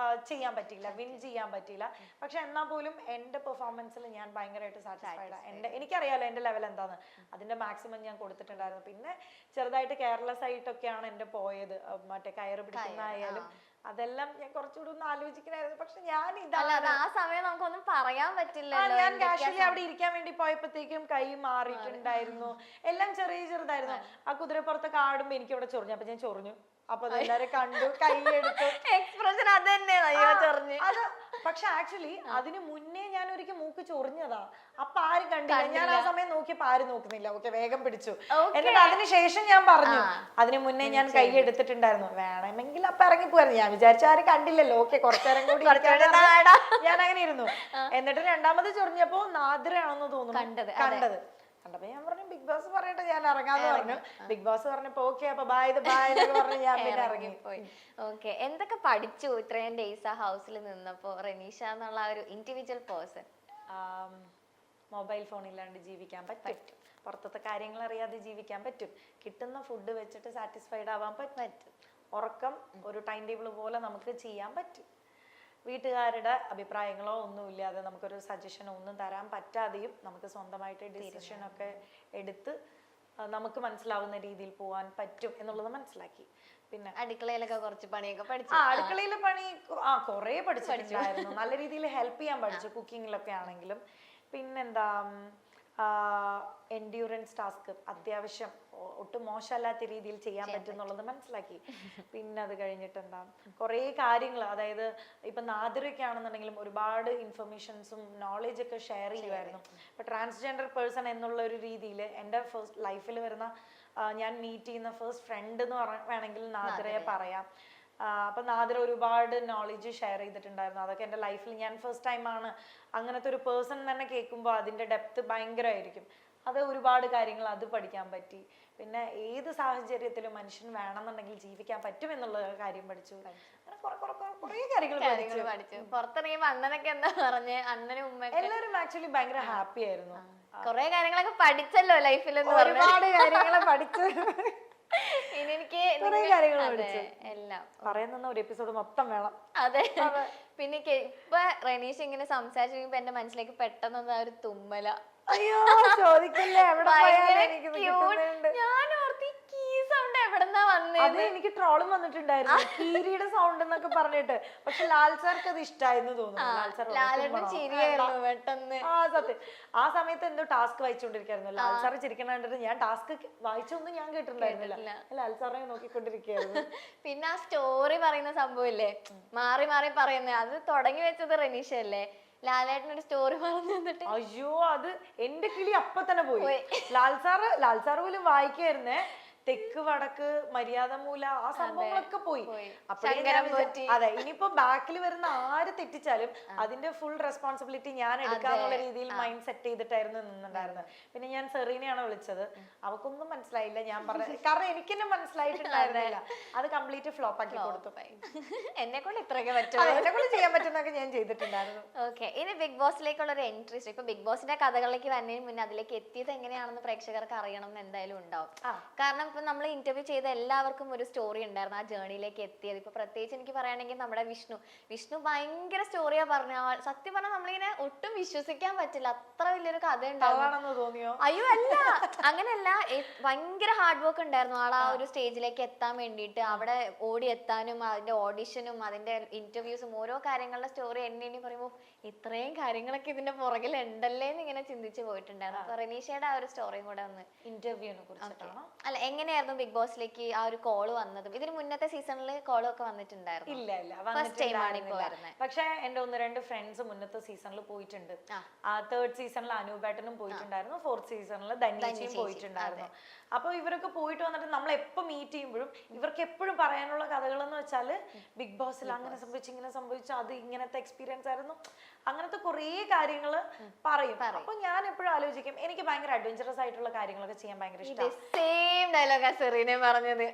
ചെയ്യാൻ പറ്റിയില്ല, വിൻ ചെയ്യാൻ പറ്റിയില്ല. പക്ഷെ എന്നാൽ പോലും എന്റെ പെർഫോമൻസിൽ ഞാൻ ഭയങ്കരമായിട്ട് സാറ്റിസ്ഫൈഡ് ആണ്. എനിക്കറിയാലോ എന്റെ ലെവൽ എന്താന്ന്. അതിന്റെ മാക്സിമം ഞാൻ കൊടുത്തിട്ടുണ്ടായിരുന്നു. പിന്നെ ചെറുതായിട്ട് കെയർലെസ് ആയിട്ടൊക്കെയാണ് എന്റെ പോയത്. മറ്റേ കയറ് പിടിക്കുന്നതായാലും അതെല്ലാം ഞാൻ കുറച്ചുകൂടി ഒന്ന് ആലോചിക്കണായിരുന്നു. പക്ഷെ ഞാൻ ആ സമയം നമുക്കൊന്നും പറയാൻ പറ്റില്ല. ഞാൻ കാഷ്വലി അവിടെ ഇരിക്കാൻ വേണ്ടി പോയപ്പോഴത്തേക്കും കൈ മാറിയിട്ടുണ്ടായിരുന്നു. എല്ലാം ചെറുതായിരുന്നു. ആ കുതിരപ്പുറത്തൊക്കെ ആടുമ്പോ എനിക്ക് അവിടെ ചൊറിഞ്ഞു. അപ്പൊ ഞാൻ ചൊറിഞ്ഞു. അപ്പൊ എല്ലാരും കണ്ടു, കൈയെടുത്തു. എക്സ്പ്രഷൻ അത് തന്നെയാണ്. അത് പക്ഷെ ആക്ച്വലി അതിന് മുന്നേ ഞാൻ ഒരിക്കൽ മൂക്ക് ചൊറിഞ്ഞതാ. അപ്പൊ ആരും കണ്ടില്ല. ഞാൻ ആ സമയം നോക്കിയപ്പോ ആരും നോക്കുന്നില്ല. ഓക്കെ, വേഗം പിടിച്ചു. എന്നിട്ട് അതിനുശേഷം ഞാൻ പറഞ്ഞു, അതിന് മുന്നേ ഞാൻ കൈ എടുത്തിട്ടുണ്ടായിരുന്നു. വേണമെങ്കിൽ അപ്പൊ ഇറങ്ങിപ്പോയിരുന്നു. ഞാൻ വിചാരിച്ച ആരും കണ്ടില്ലല്ലോ. ഓക്കെ, കുറച്ചേരം കൂടി ഞാൻ അങ്ങനെ ഇരുന്നു. എന്നിട്ട് രണ്ടാമത് ചൊറിഞ്ഞപ്പോ നാദിറയാണെന്ന് തോന്നുന്നു കണ്ടത്. കണ്ടപ്പോ ഞാൻ പറഞ്ഞു ബിഗ് ബോസ് പറയട്ടെ, ഞാൻ ഇറങ്ങാന്ന് പറഞ്ഞു. ബിഗ് ബോസ് പറഞ്ഞപ്പോ ഓക്കെ, അപ്പൊ ബൈ എന്നൊക്കെ പറഞ്ഞു ഞാൻ പിന്നെ ഇറങ്ങിപ്പോയി. ഓക്കെ, എന്തൊക്കെ പഠിച്ചു ഇത്രയും ഡേയ്സ് ആ ഹൗസിൽ നിന്നപ്പോ റെനീഷ എന്നുള്ള ഒരു ഇൻഡിവിജ്വൽ പേഴ്സൺ? മൊബൈൽ ഫോൺ ഇല്ലാണ്ട് ജീവിക്കാൻ പറ്റും. പുറത്തത്തെ കാര്യങ്ങൾ അറിയാതെ ജീവിക്കാൻ പറ്റും. കിട്ടുന്ന ഫുഡ് വെച്ചിട്ട് സാറ്റിസ്ഫൈഡ് ആവാൻ പറ്റും. ഉറക്കം ഒരു ടൈം ടേബിൾ പോലെ നമുക്ക് ചെയ്യാൻ പറ്റും. വീട്ടുകാരുടെ അഭിപ്രായങ്ങളോ ഒന്നുമില്ലാതെ, നമുക്കൊരു സജഷനോ ഒന്നും തരാൻ പറ്റാതെയും നമുക്ക് സ്വന്തമായിട്ട് ഡിസിഷനൊക്കെ എടുത്ത് നമുക്ക് മനസ്സിലാവുന്ന രീതിയിൽ പോവാൻ പറ്റും എന്നുള്ളത് മനസ്സിലാക്കി. പിന്നെ അടുക്കളയിലൊക്കെ കുറച്ച് പണിയൊക്കെ പഠിച്ചു. അടുക്കളയിലെ പണി കുറെ പഠിച്ചിട്ടുണ്ടായിരുന്നു. നല്ല രീതിയിൽ ഹെൽപ്പ് ചെയ്യാൻ പഠിച്ചു, കുക്കിങ്ങിലൊക്കെ ആണെങ്കിലും. പിന്നെന്താ, എൻഡ്യൂറൻസ് ടാസ്ക് അത്യാവശ്യം ഒട്ടും മോശമല്ലാത്ത രീതിയിൽ ചെയ്യാൻ പറ്റും എന്നുള്ളത് മനസ്സിലാക്കി. പിന്നെ അത് കഴിഞ്ഞിട്ട് എന്താ, കുറേ കാര്യങ്ങൾ, അതായത് ഇപ്പൊ നാദിറൊക്കെ ആണെന്നുണ്ടെങ്കിലും ഒരുപാട് ഇൻഫർമേഷൻസും നോളേജ് ഒക്കെ ഷെയർ ചെയ്യുമായിരുന്നു. ഇപ്പൊ ട്രാൻസ്ജെൻഡർ പേഴ്സൺ എന്നുള്ള ഒരു രീതിയിൽ എൻ്റെ ഫസ്റ്റ് ലൈഫിൽ വരുന്ന ഞാൻ മീറ്റ് ചെയ്യുന്ന ഫസ്റ്റ് ഫ്രണ്ട് എന്ന് വേണമെങ്കിൽ നാദിറയെ പറയാം. അപ്പൊ നാദിറ ഒരുപാട് നോളേജ് ഷെയർ ചെയ്തിട്ടുണ്ടായിരുന്നു. അതൊക്കെ എൻ്റെ ലൈഫിൽ ഞാൻ ഫസ്റ്റ് ടൈമാണ് അങ്ങനത്തെ ഒരു പേഴ്സൺ തന്നെ കേൾക്കുമ്പോൾ അതിൻ്റെ ഡെപ്ത് ഭയങ്കരമായിരിക്കും. അത് ഒരുപാട് കാര്യങ്ങൾ അത് പഠിക്കാൻ പറ്റി. പിന്നെ ഏത് സാഹചര്യത്തിലും മനുഷ്യൻ വേണമെന്നുണ്ടെങ്കിൽ ജീവിക്കാൻ പറ്റും എന്നുള്ള കാര്യം പഠിച്ചു. കുറേ കാര്യങ്ങൾ പഠിച്ചു. പുറത്തിറങ്ങിയപ്പോ അണ്ണനൊക്കെ എന്താ പറഞ്ഞേ? അണ്ണനും ഉമ്മ എല്ലാവരും ആക്ച്വലി ഭയങ്കര ഹാപ്പി ആയിരുന്നു. കൊറേ കാര്യങ്ങളൊക്കെ പഠിച്ചല്ലോ ലൈഫിൽ, ഒരുപാട് കാര്യങ്ങൾ പഠിച്ചു. എല്ലാം പറയുന്ന ഒരു എപ്പിസോഡ് മൊത്തം വേണം. അതെ. പിന്നെ ഇപ്പൊ റെനീഷ് ഇങ്ങനെ സംസാരിച്ചിരിക്കുമ്പോ എന്റെ മനസ്സിലേക്ക് പെട്ടെന്ന് ഒരു തുമ്മല. അയ്യോ, ചോദിക്കില്ലേ, ഞാൻ ഓർത്തി കീ സൗണ്ട് എവിടെന്നാ വന്നത്. എനിക്ക് ട്രോളും വന്നിട്ടുണ്ടായിരുന്നു, കീരിയുടെ സൗണ്ട് എന്നൊക്കെ പറഞ്ഞിട്ട്. പക്ഷെ ലാൽ സാർക്ക് അത് ഇഷ്ടായിരുന്നു തോന്നുന്നു. പെട്ടെന്ന് സത്യം ആ സമയത്ത് എന്തോ ടാസ്ക് വായിച്ചുകൊണ്ടിരിക്കായിരുന്നു. ലാൽ സാർ ചിരിക്കണ കണ്ടിട്ട് ഞാൻ ടാസ്ക് വായിച്ചൊന്നും ഞാൻ കേട്ടിട്ടുണ്ടായിരുന്നില്ല. ലാൽ സാറിനെ നോക്കിക്കൊണ്ടിരിക്കുകയായിരുന്നു. പിന്നെ ആ സ്റ്റോറി പറയുന്ന സംഭവം ഇല്ലേ, മാറി മാറി പറയുന്നത്, അത് തുടങ്ങി വെച്ചത് റെനീഷ അല്ലേ? ലാലേട്ടനൊരു സ്റ്റോറി പറഞ്ഞു തന്നിട്ട് അയ്യോ, അത് എന്റെ കിളി അപ്പൊ തന്നെ പോയി. ലാൽ സാറ് പോലും വായിക്കായിരുന്നേ. തെക്ക് വടക്ക് മര്യാദ മൂല ആ സംഭവങ്ങളൊക്കെ പോയി. അതെ, ഇനിയിപ്പോ ബാക്കിൽ വരുന്ന ആര് തെറ്റിച്ചാലും അതിന്റെ ഫുൾ റെസ്പോൺസിബിലിറ്റി ഞാൻ എടുക്കാന്നുള്ള രീതിയിൽ മൈൻഡ് സെറ്റ് ചെയ്തിട്ടായിരുന്നു നിന്നുണ്ടായിരുന്നത്. പിന്നെ ഞാൻ സെറീനയാണ് വിളിച്ചത്. അവക്കൊന്നും മനസ്സിലായില്ല ഞാൻ പറഞ്ഞത്, കാരണം എനിക്ക് തന്നെ മനസ്സിലായിട്ടുണ്ടായിരുന്നില്ല. അത് കംപ്ലീറ്റ് ഫ്ലോപ്പ് ആക്കി കൊടുത്തു. എന്നെ കൊണ്ട് ഇത്രയൊക്കെ പറ്റും, എന്നെ കൊണ്ട് ചെയ്യാൻ പറ്റുന്നൊക്കെ ഞാൻ ചെയ്തിട്ടുണ്ടായിരുന്നു. ഓക്കെ, ഇനി ബിഗ് ബോസിലേക്കുള്ള ഒരു എൻട്രി. ഇപ്പൊ ബിഗ് ബോസിന്റെ കഥകളിലേക്ക് വരുന്നതിന് മുന്നേ അതിലേക്ക് എത്തിയത് എങ്ങനെയാണെന്ന് പ്രേക്ഷകർക്ക് അറിയണം എന്ന് എന്തായാലും ഉണ്ടാവും. കാരണം ഇപ്പൊ നമ്മൾ ഇന്റർവ്യൂ ചെയ്ത എല്ലാവർക്കും ഒരു സ്റ്റോറി ഉണ്ടായിരുന്നു ആ ജേർണിയിലേക്ക് എത്തിയത്. ഇപ്പൊ പ്രത്യേകിച്ച് എനിക്ക് പറയുകയാണെങ്കിൽ നമ്മുടെ വിഷ്ണു ഭയങ്കര സ്റ്റോറിയാ പറഞ്ഞ. സത്യം പറഞ്ഞാൽ നമ്മളിങ്ങനെ ഒട്ടും വിശ്വസിക്കാൻ പറ്റില്ല, അത്ര വലിയൊരു കഥ ഉണ്ടായിരുന്നു. തോന്നിയോ? അയ്യോ അല്ല, അങ്ങനെയല്ല, ഭയങ്കര ഹാർഡ് വർക്ക് ഉണ്ടായിരുന്നു ആൾ ആ ഒരു സ്റ്റേജിലേക്ക് എത്താൻ വേണ്ടിയിട്ട്. അവിടെ ഓടി എത്താനും അതിന്റെ ഓഡിഷനും അതിന്റെ ഇന്റർവ്യൂസും ഓരോ കാര്യങ്ങളുടെ സ്റ്റോറി എണ്ണി പറയുമ്പോൾ ഇത്രയും കാര്യങ്ങളൊക്കെ ഇതിന്റെ പുറകിൽ ഉണ്ടല്ലേ എന്ന് ഇങ്ങനെ ചിന്തിച്ചു പോയിട്ടുണ്ടായിരുന്നു. അപ്പൊ റെനീഷയുടെ ആ ഒരു സ്റ്റോറിയും കൂടെ ഒന്ന് ഇന്റർവ്യൂവിനെ കുറിച്ചിട്ടാണോ? അല്ല, എങ്ങനെയായിരുന്നു ബിഗ് ബോസിലേക്ക് ആ ഒരു കോള് വന്നതും? ഇതിന് മുന്നത്തെ സീസണിൽ കോളും ഒക്കെ വന്നിട്ടുണ്ടായിരുന്നു? ഇല്ല, ഫസ്റ്റ് ടൈം ആണ് ഇപ്പൊ വരുന്നത്. പക്ഷെ എന്റെ 1-2 ഫ്രണ്ട്സ് മുന്നത്തെ സീസണിൽ പോയിട്ടുണ്ട്. 3rd സീസണിൽ അനൂപേട്ടനും പോയിട്ടുണ്ടായിരുന്നു, 4th സീസണിൽ ധന്യച്ചിയും പോയിട്ടുണ്ടായിരുന്നു. അപ്പൊ ഇവരൊക്കെ പോയിട്ട് വന്നിട്ട് നമ്മൾ എപ്പോ മീറ്റ് ചെയ്യുമ്പോഴും ഇവർക്ക് എപ്പോഴും പറയാനുള്ള കഥകൾ എന്ന് വെച്ചാല് ബിഗ് ബോസിൽ അങ്ങനെ സംഭവിച്ചു, ഇങ്ങനെ സംഭവിച്ചു, അത് ഇങ്ങനത്തെ എക്സ്പീരിയൻസ് ആയിരുന്നു, അങ്ങനത്തെ കുറേ കാര്യങ്ങൾ പറയും. അപ്പൊ ഞാൻ എപ്പോഴും ആലോചിക്കും, എനിക്ക് ഭയങ്കര അഡ്വഞ്ചറസ് ആയിട്ടുള്ള കാര്യങ്ങളൊക്കെ ചെയ്യാൻ ഭയങ്കര ഇഷ്ടമാണ്. സെയിം ഡയലോഗാ സെറീനെ പറഞ്ഞത്.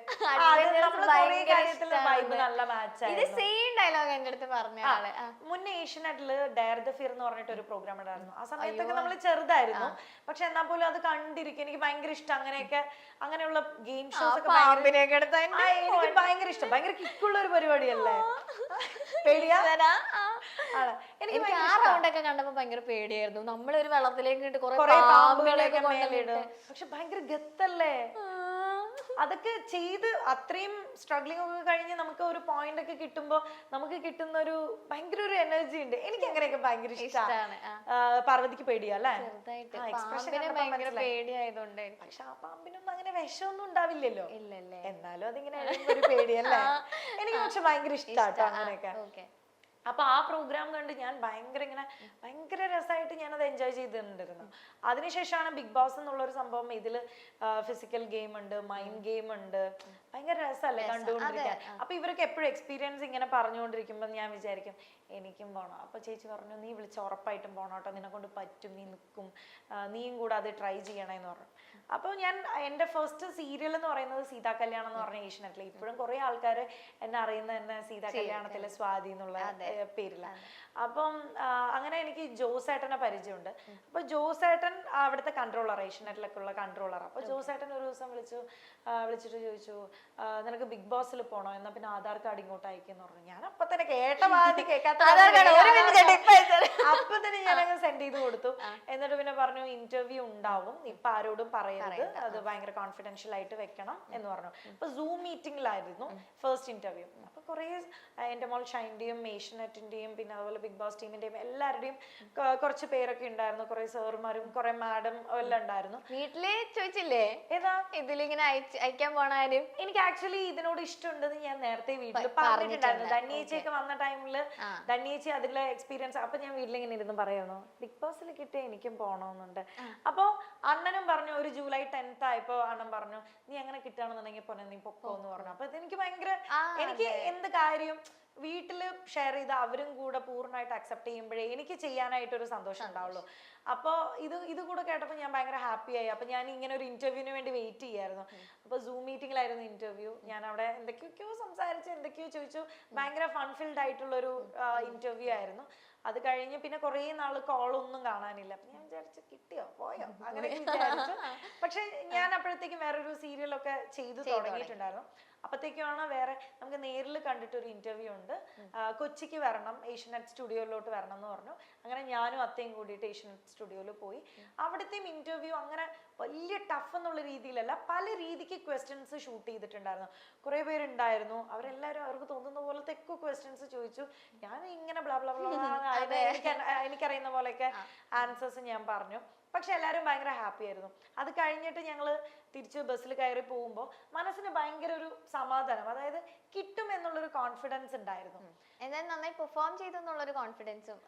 നല്ല മാച്ച് സെയിം ഡയലോഗ് എന്റെ അടുത്ത് പറഞ്ഞ ആള്. മുന്നേ ഏഷ്യനെറ്റില് ഡയർ ദ ഫിയർ എന്ന് പറഞ്ഞിട്ട് ഒരു പ്രോഗ്രാം ഉണ്ടായിരുന്നു. ആ സമയത്തൊക്കെ നമ്മൾ ചെറുതായിരുന്നു, പക്ഷെ എന്നാൽ പോലും അത് കണ്ടിരിക്കും എനിക്ക് ഭയങ്കര ഇഷ്ടം. അങ്ങനെയുള്ള ഗെയിം ഷോസ് ഒക്കെ എനിക്ക് ഭയങ്കര ഇഷ്ടം. ഭയങ്കര കിക്കുള്ള ഒരു പരിപാടിയല്ലേ? എനിക്ക് ആ റൗണ്ടൊക്കെ കണ്ടപ്പോ ഭയങ്കര പേടിയായിരുന്നു. നമ്മളൊരു വെള്ളത്തിലേക്ക് ഇട്ട് കുറെ പാമ്പുകളെയൊക്കെ മേലിടും, പക്ഷെ ഭയങ്കര ഗത്തല്ലേ അതൊക്കെ ചെയ്ത്. അത്രയും സ്ട്രഗ്ലിംഗ് ഒക്കെ കഴിഞ്ഞ് നമുക്ക് ഒരു പോയിന്റ് ഒക്കെ കിട്ടുമ്പോ നമുക്ക് കിട്ടുന്ന ഒരു ഭയങ്കര ഒരു എനർജി ഉണ്ട്. എനിക്ക് അങ്ങനെയൊക്കെ ഭയങ്കര ഇഷ്ടമാണ്. പാർവതിക്ക് പേടിയാ അല്ലേ? പേടിയായതുകൊണ്ട്. പക്ഷെ ആ പാമ്പിനൊന്നും അങ്ങനെ വിഷമൊന്നും ഉണ്ടാവില്ലല്ലോ. എന്നാലും അതിങ്ങനെ ഒരു പേടിയല്ലേ? എനിക്ക് പക്ഷെ ഭയങ്കര ഇഷ്ടാട്ടോ അങ്ങനെയൊക്കെ. അപ്പൊ ആ പ്രോഗ്രാം കണ്ട് ഞാൻ ഭയങ്കര രസമായിട്ട് ഞാനത് എൻജോയ് ചെയ്തിട്ടുണ്ടായിരുന്നു. അതിനുശേഷമാണ് ബിഗ് ബോസ് എന്നുള്ള ഒരു സംഭവം. ഇതില് ഫിസിക്കൽ ഗെയിം ഉണ്ട്, മൈൻഡ് ഗെയിം ഉണ്ട്, ഭയങ്കര രസമല്ലേ കണ്ടുകൊണ്ടിരിക്കാൻ. അപ്പൊ ഇവരൊക്കെ എപ്പോഴും എക്സ്പീരിയൻസ് ഇങ്ങനെ പറഞ്ഞുകൊണ്ടിരിക്കുമ്പോൾ ഞാൻ വിചാരിക്കും എനിക്കും പോണം. അപ്പൊ ചേച്ചി പറഞ്ഞു, നീ വിളിച്ച് ഉറപ്പായിട്ടും പോണോട്ടോ, നിന്നെ കൊണ്ട് പറ്റും, നീ നിൽക്കും, നീയും കൂടെ അത് ട്രൈ ചെയ്യണേന്ന് പറഞ്ഞു. അപ്പോൾ ഞാൻ എൻ്റെ ഫസ്റ്റ് സീരിയൽ എന്ന് പറയുന്നത് സീതാ കല്യാണം എന്ന് പറഞ്ഞ ഏഷ്യനെറ്റിൽ. ഇപ്പോഴും കുറെ ആൾക്കാർ എന്നെ അറിയുന്ന തന്നെ സീതാ കല്യാണത്തിലെ സ്വാതി എന്നുള്ള പേരിലാണ്. അപ്പം അങ്ങനെ എനിക്ക് ജോസേട്ടനെ പരിചയമുണ്ട്. അപ്പൊ ജോസേട്ടൻ അവിടുത്തെ കൺട്രോളർ, ഏഷ്യനെറ്റിലൊക്കെ ഉള്ള കൺട്രോളർ. അപ്പൊ ജോസേട്ടൻ ഒരു ദിവസം വിളിച്ചിട്ട് ചോദിച്ചു, നിനക്ക് ബിഗ് ബോസിൽ പോണോ? എന്നാ പിന്നെ ആധാർ കാർഡ് ഇങ്ങോട്ട് അയക്കെന്ന് പറഞ്ഞു. ഞാൻ അപ്പൊ തന്നെ കേട്ട മാതി കേൾക്കാത്ത അപ്പൊ തന്നെ ഞാനങ്ങ് സെൻഡ് ചെയ്ത് കൊടുത്തു. എന്നിട്ട് പിന്നെ പറഞ്ഞു ഇന്റർവ്യൂ ഉണ്ടാവും, ഇപ്പൊ ആരോടും പറയരുത്, അത് ഭയങ്കര കോൺഫിഡൻഷ്യൽ ആയിട്ട് വെക്കണം എന്ന് പറഞ്ഞു. അപ്പൊ സൂം മീറ്റിംഗിലായിരുന്നു ഫസ്റ്റ് ഇന്റർവ്യൂ. അപ്പൊ കുറെ എന്റെ മോൾ ഷൈൻ്റെയും ഏഷ്യനെറ്റിന്റെയും പിന്നെ അതുപോലെ ബിഗ് ബോസ് ടീമിന്റെയും എല്ലാവരുടെയും കുറച്ച് പേരൊക്കെ ഉണ്ടായിരുന്നു. കുറെ സാറുമാരും കുറെ മാഡം എല്ലാം ഉണ്ടായിരുന്നു. വീട്ടില് ചോദിച്ചില്ലേ ഏതാ ഇതിലിങ്ങനെ അയക്കാൻ പോണാരും? എനിക്ക് ആക്ച്വലി ഇതിനോട് ഇഷ്ടമുണ്ടെന്ന് ഞാൻ നേരത്തെ വീട്ടിൽ പറഞ്ഞിട്ടുണ്ടായിരുന്നു. ധന്യേച്ചിയൊക്കെ വന്ന ടൈമില് ധന്യേച്ചി അതിലെ എക്സ്പീരിയൻസ്. അപ്പൊ ഞാൻ വീട്ടിലിങ്ങനെ ഇരുന്ന് പറയണോ ബിഗ് ബോസിൽ കിട്ടിയ എനിക്കും പോണോന്നുണ്ട്. അപ്പൊ അണ്ണനും പറഞ്ഞു, ഒരു ജൂലൈ 10th ആയപ്പോ അണ്ണൻ പറഞ്ഞു, നീ അങ്ങനെ കിട്ടുകയാണെന്നുണ്ടെങ്കിൽ പോന്നെ, നീ പൊക്കോ എന്ന് പറഞ്ഞു. അപ്പൊ എനിക്ക് ഭയങ്കര, എനിക്ക് എന്ത് കാര്യം വീട്ടില് ഷെയർ ചെയ്ത് അവരും കൂടെ പൂർണ്ണമായിട്ട് അക്സെപ്റ്റ് ചെയ്യുമ്പോഴേ എനിക്ക് ചെയ്യാനായിട്ടൊരു സന്തോഷം ഉണ്ടാവുള്ളൂ. അപ്പോൾ ഇത് കൂടെ കേട്ടപ്പോൾ ഞാൻ ഭയങ്കര ഹാപ്പി ആയി. അപ്പൊ ഞാൻ ഇങ്ങനെ ഒരു ഇന്റർവ്യൂവിന് വേണ്ടി വെയിറ്റ് ചെയ്യായിരുന്നു. അപ്പൊ സൂം മീറ്റിംഗിലായിരുന്നു ഇന്റർവ്യൂ. ഞാൻ അവിടെ എന്തൊക്കെയോ സംസാരിച്ചു, എന്തൊക്കെയോ ചോദിച്ചു. ഭയങ്കര ഫൺഫിൽഡ് ആയിട്ടുള്ളൊരു ഇന്റർവ്യൂ ആയിരുന്നു. അത് കഴിഞ്ഞ് പിന്നെ കുറേ നാള് കോളൊന്നും കാണാനില്ല. അപ്പൊ ഞാൻ വിചാരിച്ചു കിട്ടിയോ പോയോ അങ്ങനെ വിചാരിച്ചു. പക്ഷെ ഞാൻ അപ്പോഴത്തേക്കും വേറൊരു സീരിയലൊക്കെ ചെയ്തു തുടങ്ങിയിട്ടുണ്ടായിരുന്നു. അപ്പത്തേക്കാണ് വേറെ നമുക്ക് നേരിൽ കണ്ടിട്ട് ഒരു ഇന്റർവ്യൂ ഉണ്ട്, കൊച്ചിക്ക് വരണം, ഏഷ്യനെറ്റ് സ്റ്റുഡിയോയിലോട്ട് വരണം എന്ന് പറഞ്ഞു. അങ്ങനെ ഞാനും അത്തയും കൂടിയിട്ട് ഏഷ്യനെറ്റ് സ്റ്റുഡിയോയിൽ പോയി. അവിടുത്തെയും ഇന്റർവ്യൂ അങ്ങനെ വലിയ ടഫ് എന്നുള്ള രീതിയിലല്ല, പല രീതിക്ക് ക്വസ്റ്റ്യൻസ് ഷൂട്ട് ചെയ്തിട്ടുണ്ടായിരുന്നു. കുറെ പേരുണ്ടായിരുന്നു, അവരെല്ലാവരും അവർക്ക് തോന്നുന്ന പോലത്തെ ഒക്കെ ക്വസ്റ്റ്യൻസ് ചോദിച്ചു. ഞാൻ ഇങ്ങനെ ബ്ലാ ബ്ലാ ബ്ലാ എനിക്കറിയുന്ന പോലെയൊക്കെ ആൻസേഴ്സ് ഞാൻ പറഞ്ഞു. പക്ഷെ എല്ലാവരും ഭയങ്കര ഹാപ്പി ആയിരുന്നു. അത് കഴിഞ്ഞിട്ട് ഞങ്ങൾ തിരിച്ച് ബസ്സിൽ കയറി പോകുമ്പോൾ മനസ്സിന് ഭയങ്കര ഒരു സമാധാനം, അതായത് കിട്ടും എന്നുള്ളൊരു കോൺഫിഡൻസ് ഉണ്ടായിരുന്നു. എന്തായാലും നന്നായി പെർഫോം ചെയ്തെന്നുള്ളൊരു കോൺഫിഡൻസും.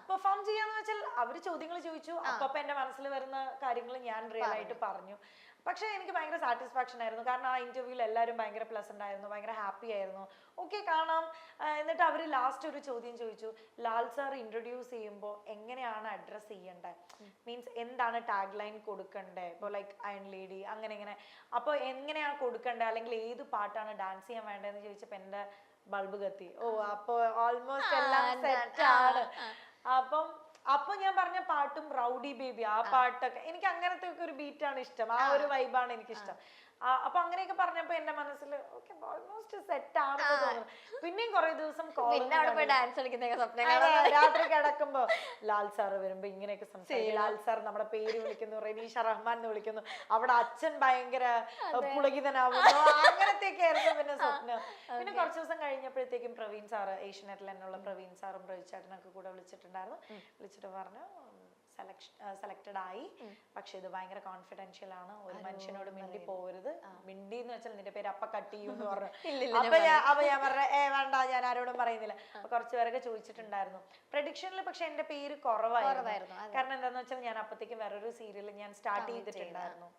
പെർഫോം ചെയ്യാന്ന് വെച്ചാൽ അവര് ചോദ്യങ്ങൾ ചോദിച്ചു, അപ്പൊ എന്റെ മനസ്സിൽ വരുന്ന കാര്യങ്ങൾ ഞാൻ റിയൽ ആയിട്ട് പറഞ്ഞു. പക്ഷെ എനിക്ക് ഭയങ്കര സാറ്റിസ്ഫാക്ഷൻ ആയിരുന്നു. കാരണം ആ ഇന്റർവ്യൂവിൽ എല്ലാവരും ഭയങ്കര പ്ലസന്റ് ആയിരുന്നു, ഭയങ്കര ഹാപ്പി ആയിരുന്നു. ഓക്കെ കാണാം. എന്നിട്ട് അവർ ലാസ്റ്റ് ഒരു ചോദ്യം ചോദിച്ചു, ലാൽ സാർ ഇൻട്രൊഡ്യൂസ് ചെയ്യുമ്പോൾ എങ്ങനെയാണ് അഡ്രസ് ചെയ്യേണ്ടത്, മീൻസ് എന്താണ് ടാഗ് ലൈൻ കൊടുക്കണ്ടേ, ഇപ്പോൾ ലൈക്ക് അയൺ ലേഡി അങ്ങനെ ഇങ്ങനെ, അപ്പോൾ എങ്ങനെയാണ് കൊടുക്കണ്ടേ, അല്ലെങ്കിൽ ഏത് പാട്ടാണ് ഡാൻസ് ചെയ്യാൻ വേണ്ടതെന്ന് ചോദിച്ചപ്പോൾ എൻ്റെ ബൾബ് കത്തി. അപ്പൊ ഓൾമോസ്റ്റ് എല്ലാം സെറ്റ് ആണ്. അപ്പൊ ഞാൻ പറഞ്ഞ പാട്ടും റൗഡി ബേബി, ആ പാട്ടൊക്കെ എനിക്ക് അങ്ങനത്തെ ഒക്കെ ഒരു ബീറ്റാണ് ഇഷ്ടം, ആ ഒരു വൈബാണ് എനിക്കിഷ്ടം. അപ്പൊ അങ്ങനെയൊക്കെ പറഞ്ഞപ്പോ എന്റെ മനസ്സിൽ ഓക്കെ ഓൾമോസ്റ്റ് സെറ്റ് ആണെന്ന് തോന്നുന്നു. പിന്നെയും കുറെ ദിവസം പിന്നെ അവിടെ പോയി ഡാൻസ് കളിക്കുന്ന സ്വപ്നം രാത്രി കിടക്കുമ്പോ ലാൽ സാറ് വരുമ്പോ ഇങ്ങനെയൊക്കെ സംസാരിക്കും. ലാൽ സാർ നമ്മുടെ പേര് വിളിക്കുന്നു, റെനീഷ റഹ്മാൻ എന്ന് വിളിക്കുന്നു, അവിടെ അച്ഛൻ ഭയങ്കര പുളകിതനാവുന്നു, അങ്ങനത്തെയൊക്കെ ആയിരുന്നു പിന്നെ സ്വപ്നം. പിന്നെ കുറച്ച് ദിവസം കഴിഞ്ഞപ്പോഴത്തേക്കും പ്രവീൺ സാറ്, ഏഷ്യനെറ്റിൽ എന്നുള്ള പ്രവീൺ സാറും പ്രവീചേട്ടനൊക്കെ കൂടെ വിളിച്ചിട്ടുണ്ടായിരുന്നു. വിളിച്ചിട്ട് പറഞ്ഞു സെലക്ടഡ് ആയി, പക്ഷെ ഇത് ഭയങ്കര കോൺഫിഡൻഷ്യൽ ആണ്, ഒരു മനുഷ്യനോട് മിണ്ടി പോകരുത്, മിണ്ടി എന്ന് വെച്ചാൽ നിന്റെ പേര് അപ്പ കട്ട് ചെയ്യും എന്ന് പറഞ്ഞു. അപ്പൊ ഞാൻ പറഞ്ഞ വേണ്ട, ഞാൻ ആരോടും പറയുന്നില്ല. അപ്പൊ കുറച്ചു പേരൊക്കെ ചോദിച്ചിട്ടുണ്ടായിരുന്നു പ്രഡിക്ഷനിൽ, പക്ഷെ എന്റെ പേര് കുറവായിരുന്നു. കാരണം എന്താന്ന് വെച്ചാൽ ഞാൻ അപ്പത്തേക്കും വേറൊരു സീരിയൽ ഞാൻ സ്റ്റാർട്ട് ചെയ്തിട്ടുണ്ടായിരുന്നു.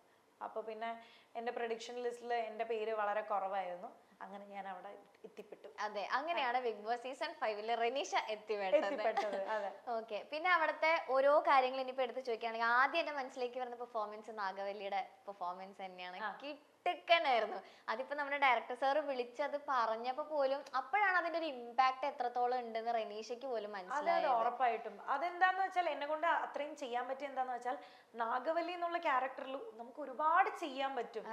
അപ്പൊ പിന്നെ എന്റെ പ്രഡിക്ഷൻ ലിസ്റ്റിൽ എന്റെ പേര് വളരെ കുറവായിരുന്നു. അങ്ങനെ ഞാൻ അവിടെ എത്തിപ്പെട്ടു. അതെ, അങ്ങനെയാണ് ബിഗ് ബോസ് സീസൺ 5 റെനീഷ എത്തിപ്പെട്ടത്. ഓക്കെ, പിന്നെ അവിടുത്തെ ഓരോ കാര്യങ്ങൾ ഇനിയിപ്പോ എടുത്ത് ചോദിക്കുകയാണെങ്കിൽ ആദ്യം എന്റെ മനസ്സിലേക്ക് വരുന്ന പെർഫോമൻസ് നാഗവല്ലിയുടെ പെർഫോമൻസ് തന്നെയാണ്. കിട്ടുക്കനായിരുന്നു. അതിപ്പോ നമ്മുടെ ഡയറക്ടർ സാറ് വിളിച്ചത് പറഞ്ഞപ്പോ പോലും അപ്പോഴാണ് അതിന്റെ ഒരു ഇമ്പാക്ട് എത്രത്തോളം ഉണ്ടെന്ന് റെനീഷയ്ക്ക് പോലും മനസ്സിലായത്. ഉറപ്പായിട്ടും അതെന്താന്ന് വെച്ചാൽ എന്നെ കൊണ്ട് അത്രയും ചെയ്യാൻ പറ്റിയ എന്താന്ന് വെച്ചാൽ നാഗവല്ലി എന്നുള്ള ക്യാരക്ടറിൽ നമുക്ക് ഒരുപാട് ചെയ്യാൻ പറ്റും,